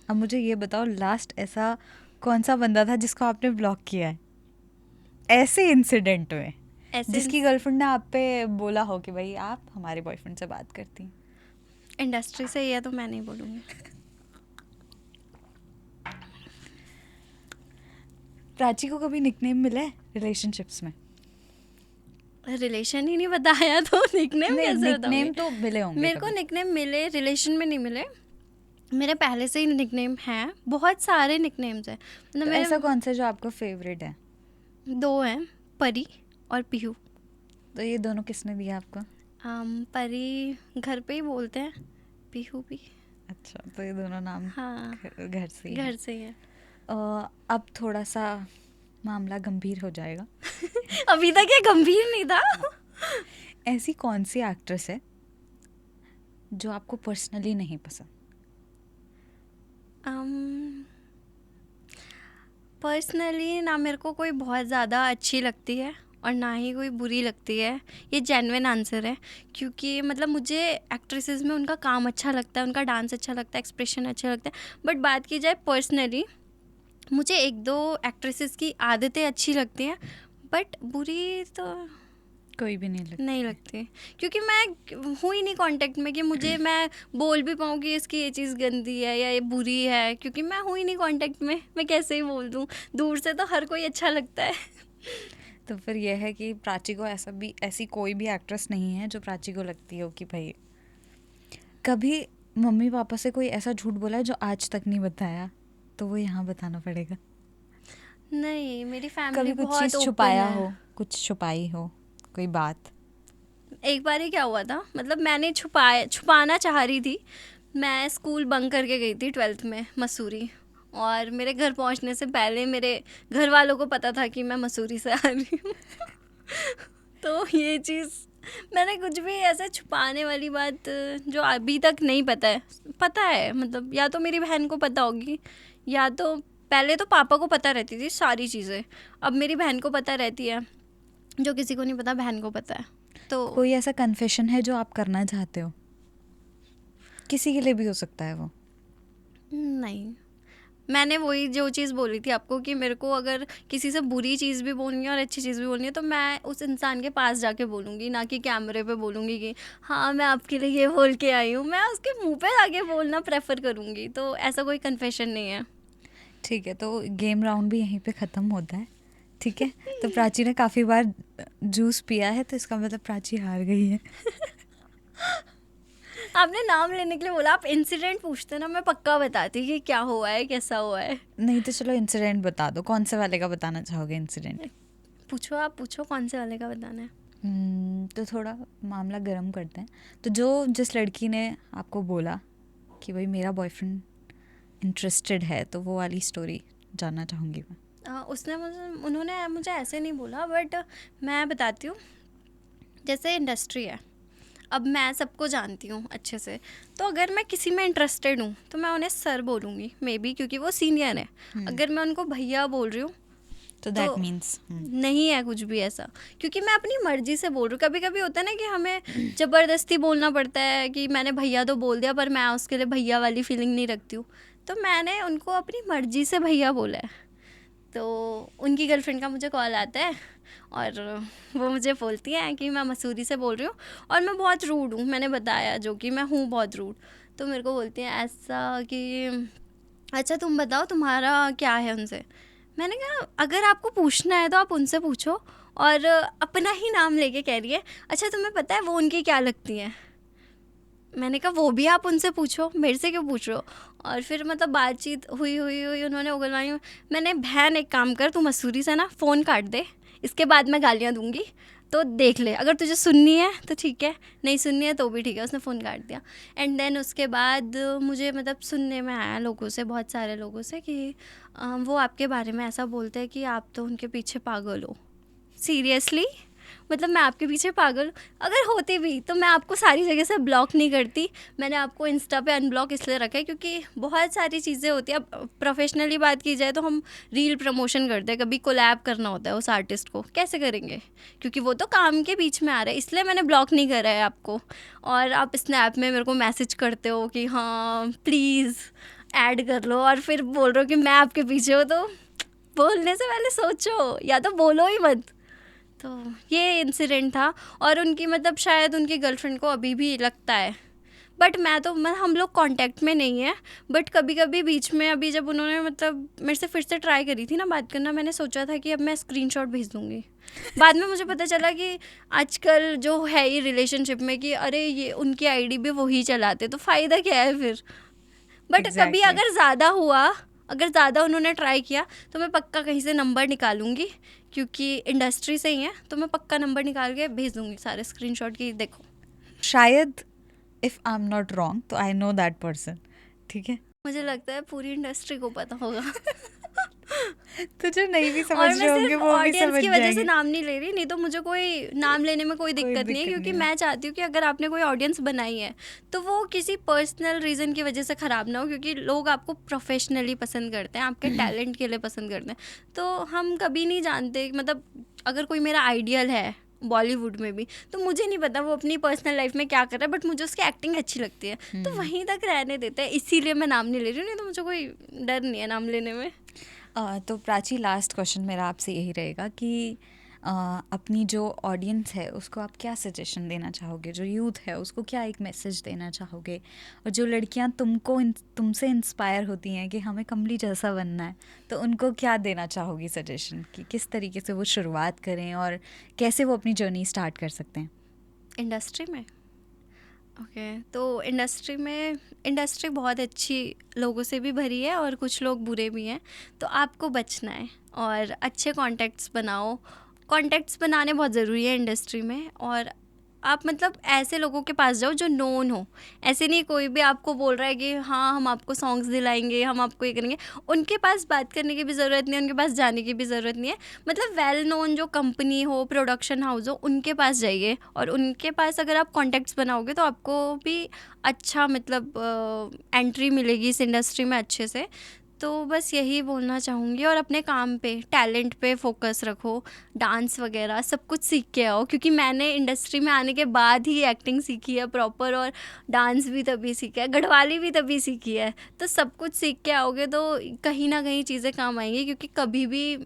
अब मुझे ये बताओ, लास्ट ऐसा कौन सा बंदा था जिसको आपने ब्लॉक किया है ऐसे इंसिडेंट में, जिसकी गर्लफ्रेंड ने आप पे बोला हो कि भाई आप हमारे बॉयफ्रेंड से बात करती हैं? इंडस्ट्री से ही है तो मैं नहीं बोलूँगी। प्राची को कभी निकनेम मिला है रिलेशनशिप्स में? रिलेशन ही नहीं बताया तो निकनेम कैसे बताऊंगी? निकनेम तो मिले होंगे मेरे को कभी। निकनेम मिले, रिलेशन में नहीं मिले। मेरे पहले से ही निकनेम हैं, बहुत सारे निकनेम्स हैं। मतलब तो मेरे ऐसा कौन सा जो आपका फेवरेट है? 2 हैं, परी और पीहू। तो ये दोनों किसने दिया आपको? परी घर पे ही बोलते हैं, पीहू भी। अच्छा, तो ये दोनों नाम हाँ, घर से ही हैं। घर से ही है। अब थोड़ा सा मामला गंभीर हो जाएगा। अभी तक ये गंभीर नहीं था। ऐसी कौन सी एक्ट्रेस है जो आपको पर्सनली नहीं पसंद? पर्सनली ना मेरे को कोई बहुत ज़्यादा अच्छी लगती है और ना ही कोई बुरी लगती है। ये जेन्युइन आंसर है, क्योंकि मतलब मुझे एक्ट्रेसेस में उनका काम अच्छा लगता है, उनका डांस अच्छा लगता है, एक्सप्रेशन अच्छा लगता है। बट बात की जाए पर्सनली, मुझे 1-2 एक्ट्रेसेस की आदतें अच्छी लगती हैं, बट बुरी तो कोई भी नहीं लगती? नहीं लगती, क्योंकि मैं हूँ ही नहीं कांटेक्ट में कि मुझे मैं बोल भी पाऊँ कि इसकी ये चीज़ गंदी है या ये बुरी है, क्योंकि मैं हूँ ही नहीं कांटेक्ट में, मैं कैसे ही बोल दूँ। दूर से तो हर कोई अच्छा लगता है। तो फिर यह है कि प्राची को ऐसी कोई भी एक्ट्रेस नहीं है जो प्राची को लगती हो कि भाई। कभी मम्मी पापा से कोई ऐसा झूठ बोला है जो आज तक नहीं बताया, तो वो यहाँ बताना पड़ेगा? नहीं, मेरी फैमिली कभी कुछ बहुत चीज़ ओपन छुपाया है। हो, कुछ छुपाई हो कोई बात? एक बार ही क्या हुआ था, मतलब मैंने छुपाना चाह रही थी। मैं स्कूल बंक करके गई थी 12th में मसूरी, और मेरे घर पहुंचने से पहले मेरे घर वालों को पता था कि मैं मसूरी से आ रही हूँ। तो ये चीज़, मैंने कुछ भी ऐसा छुपाने वाली बात जो अभी तक नहीं पता है मतलब, या तो मेरी बहन को पता होगी, या तो पहले तो पापा को पता रहती थी सारी चीज़ें, अब मेरी बहन को पता रहती है। जो किसी को नहीं पता बहन को पता है। तो कोई ऐसा कन्फेशन है जो आप करना चाहते हो? किसी के लिए भी हो सकता है वो। नहीं, मैंने वही जो चीज़ बोली थी आपको कि मेरे को अगर किसी से बुरी चीज़ भी बोलनी है और अच्छी चीज़ भी बोलनी है तो मैं उस इंसान के पास जाके बोलूँगी, ना कि कैमरे पे बोलूँगी कि हाँ मैं आपके लिए ये बोल के आई हूँ। मैं उसके मुंह पे जाके बोलना प्रेफर करूँगी। तो ऐसा कोई कन्फेशन नहीं है। ठीक है, तो गेम राउंड भी यहीं पे ख़त्म होता है। ठीक है, तो प्राची ने काफ़ी बार जूस पिया है, तो इसका मतलब प्राची हार गई है। आपने नाम लेने के लिए बोला, आप इंसिडेंट पूछते ना, मैं पक्का बताती कि क्या हुआ है, कैसा हुआ है। नहीं तो चलो इंसिडेंट बता दो, कौन से वाले का बताना चाहोगे इंसिडेंट? पूछो, आप पूछो कौन से वाले का बताना है। तो थोड़ा मामला गर्म करते हैं। तो जिस लड़की ने आपको बोला कि भाई मेरा बॉयफ्रेंड इंटरेस्टेड है, तो वो वाली स्टोरी जानना चाहूँगी मैं। उन्होंने मुझे ऐसे नहीं बोला, बट मैं बताती हूँ। जैसे इंडस्ट्री है, अब मैं सबको जानती हूँ अच्छे से, तो अगर मैं किसी में इंटरेस्टेड हूँ तो मैं उन्हें सर बोलूँगी मे बी, क्योंकि वो सीनियर है। अगर मैं उनको भैया बोल रही हूँ तो दैट मीन्स नहीं है कुछ भी ऐसा, क्योंकि मैं अपनी मर्जी से बोल रही हूँ। कभी कभी होता है ना कि हमें ज़बरदस्ती बोलना पड़ता है कि मैंने भैया तो बोल दिया पर मैं उसके लिए भैया वाली फीलिंग नहीं रखती हूँ, तो मैंने उनको अपनी मर्जी से भैया बोला है। तो उनकी गर्लफ्रेंड का मुझे कॉल आता है और वो मुझे बोलती हैं कि मैं मसूरी से बोल रही हूँ और मैं बहुत रूड हूँ, मैंने बताया जो कि मैं हूँ बहुत रूड। तो मेरे को बोलती हैं ऐसा कि अच्छा तुम बताओ तुम्हारा क्या है उनसे। मैंने कहा अगर आपको पूछना है तो आप उनसे पूछो, और अपना ही नाम लेके कह रही है अच्छा तुम्हें पता है वो उनकी क्या लगती हैं। मैंने कहा वो भी आप उनसे पूछो, मेरे से क्यों पूछ रहे हो। और फिर मतलब बातचीत हुई हुई हुई उन्होंने उगलवाई। मैंने बहन एक काम कर, तू मसूरी से ना फ़ोन काट दे, इसके बाद मैं गालियाँ दूंगी तो देख ले, अगर तुझे सुननी है तो ठीक है, नहीं सुननी है तो भी ठीक है। उसने फ़ोन काट दिया। एंड देन उसके बाद मुझे मतलब सुनने में आया लोगों से, बहुत सारे लोगों से, कि वो आपके बारे में ऐसा बोलते हैं कि आप तो उनके पीछे पागल हो। सीरियसली, मतलब मैं आपके पीछे पागल, अगर होती भी तो मैं आपको सारी जगह से ब्लॉक नहीं करती। मैंने आपको इंस्टा पे अनब्लॉक इसलिए रखा है क्योंकि बहुत सारी चीज़ें होती हैं। अब प्रोफेशनली बात की जाए तो हम रील प्रमोशन करते हैं, कभी कोलैब करना होता है उस आर्टिस्ट को, कैसे करेंगे, क्योंकि वो तो काम के बीच में आ रहा है, इसलिए मैंने ब्लॉक नहीं करा है आपको। और आप स्नैप में मेरे को मैसेज करते हो कि हाँ प्लीज़ ऐड कर लो, और फिर बोल रहे हो कि मैं आपके पीछे हूँ, तो बोलने से पहले सोचो, या तो बोलो ही मत। तो ये इंसिडेंट था। और उनकी मतलब शायद उनकी गर्लफ्रेंड को अभी भी लगता है, बट मैं हम लोग कांटेक्ट में नहीं है। बट कभी कभी बीच में अभी जब उन्होंने मतलब मेरे से फिर से ट्राई करी थी ना बात करना, मैंने सोचा था कि अब मैं स्क्रीनशॉट भेज दूंगी। बाद में मुझे पता चला कि आजकल जो है ये रिलेशनशिप में कि अरे ये उनकी आईडी भी वही चलाते, तो फ़ायदा क्या है फिर। बट कभी Exactly. अगर ज़्यादा हुआ, अगर ज़्यादा उन्होंने ट्राई किया तो मैं पक्का कहीं से नंबर निकालूंगी, क्योंकि इंडस्ट्री से ही है, तो मैं पक्का नंबर निकाल के भेज दूंगी सारे स्क्रीनशॉट की, देखो। शायद if I am not wrong तो आई नो दैट पर्सन, ठीक है। मुझे लगता है पूरी इंडस्ट्री को पता होगा। तो जो नहीं भी समझ और रहे मैं होंगे सिर्फ वो भी ऑडियंस समझ की वजह से जाएंगे। नाम नहीं ले रही, नहीं तो मुझे कोई नाम लेने में कोई कोई दिक्कत नहीं है, दिक्कत क्योंकि नहीं है। मैं चाहती हूँ कि अगर आपने कोई ऑडियंस बनाई है तो वो किसी पर्सनल रीज़न की वजह से ख़राब ना हो, क्योंकि लोग आपको प्रोफेशनली पसंद करते हैं, आपके टैलेंट के लिए पसंद करते हैं। तो हम कभी नहीं जानते, मतलब अगर कोई मेरा आइडियल है बॉलीवुड में भी, तो मुझे नहीं पता वो अपनी पर्सनल लाइफ में क्या कर रहा है, बट मुझे उसकी एक्टिंग अच्छी लगती है, तो वहीं तक रहने देते हैं। इसीलिए मैं नाम नहीं ले रही हूँ, नहीं तो मुझे कोई डर नहीं है नाम लेने में। तो प्राची, लास्ट क्वेश्चन मेरा आपसे यही रहेगा कि अपनी जो ऑडियंस है उसको आप क्या सजेशन देना चाहोगे, जो यूथ है उसको क्या एक मैसेज देना चाहोगे, और जो लड़कियां तुमसे इंस्पायर होती हैं कि हमें कमली जैसा बनना है, तो उनको क्या देना चाहोगी सजेशन कि किस तरीके से वो शुरुआत करें और कैसे वो अपनी जर्नी स्टार्ट कर सकते हैं इंडस्ट्री में? ओके, तो इंडस्ट्री बहुत अच्छी लोगों से भी भरी है और कुछ लोग बुरे भी हैं, तो आपको बचना है और अच्छे कॉन्टैक्ट्स बनाओ। कॉन्टैक्ट्स बनाने बहुत ज़रूरी है इंडस्ट्री में, और आप मतलब ऐसे लोगों के पास जाओ जो नोन हो। ऐसे नहीं कोई भी आपको बोल रहा है कि हाँ हम आपको सॉन्ग्स दिलाएंगे, हम आपको ये करेंगे, उनके पास बात करने की भी ज़रूरत नहीं है, उनके पास जाने की भी ज़रूरत नहीं है। मतलब वेल नोन जो कंपनी हो, प्रोडक्शन हाउस हो, उनके पास जाइए, और उनके पास अगर आप कॉन्टैक्ट्स बनाओगे तो आपको भी अच्छा मतलब एंट्री मिलेगी इस इंडस्ट्री में अच्छे से। तो बस यही बोलना चाहूँगी, और अपने काम पे, टैलेंट पे फोकस रखो, डांस वगैरह सब कुछ सीख के आओ, क्योंकि मैंने इंडस्ट्री में आने के बाद ही एक्टिंग सीखी है प्रॉपर, और डांस भी तभी सीखा है, गढ़वाली भी तभी सीखी है। तो सब कुछ सीख के आओगे तो कहीं ना कहीं चीज़ें काम आएंगी, क्योंकि कभी भी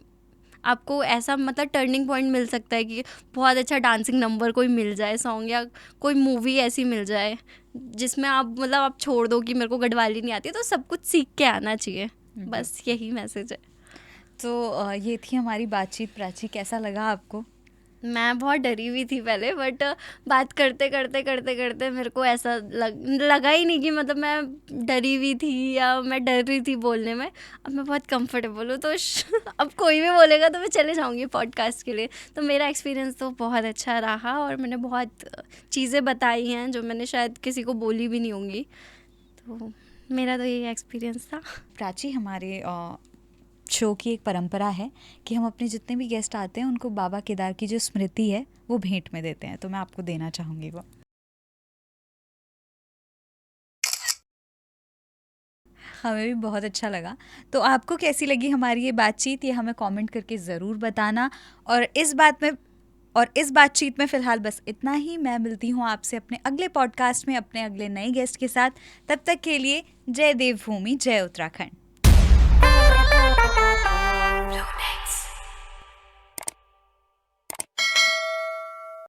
आपको ऐसा मतलब टर्निंग पॉइंट मिल सकता है कि बहुत अच्छा डांसिंग नंबर कोई मिल जाए, सॉन्ग, या कोई मूवी ऐसी मिल जाए जिसमें आप मतलब आप छोड़ दो कि मेरे को गढ़वाली नहीं आती, तो सब कुछ सीख के आना चाहिए। बस यही मैसेज है। तो ये थी हमारी बातचीत। प्राची, कैसा लगा आपको? मैं बहुत डरी हुई थी पहले, बट बात करते करते करते करते मेरे को ऐसा लगा ही नहीं कि मतलब मैं डरी हुई थी या मैं डर रही थी बोलने में। अब मैं बहुत कंफर्टेबल हूँ, तो अब कोई भी बोलेगा तो मैं चले जाऊँगी पॉडकास्ट के लिए। तो मेरा एक्सपीरियंस तो बहुत अच्छा रहा, और मैंने बहुत चीज़ें बताई हैं जो मैंने शायद किसी को बोली भी नहीं होंगी। तो मेरा तो यही एक्सपीरियंस था। प्राची, हमारे शो की एक परंपरा है कि हम अपने जितने भी गेस्ट आते हैं उनको बाबा केदार की जो स्मृति है वो भेंट में देते हैं, तो मैं आपको देना चाहूँगी वो। हमें भी बहुत अच्छा लगा। तो आपको कैसी लगी हमारी ये बातचीत, ये हमें कमेंट करके ज़रूर बताना। और इस बातचीत में फ़िलहाल बस इतना ही। मैं मिलती हूँ आपसे अपने अगले पॉडकास्ट में अपने अगले नए गेस्ट के साथ। तब तक के लिए जय देवभूमि, जय उत्तराखंड।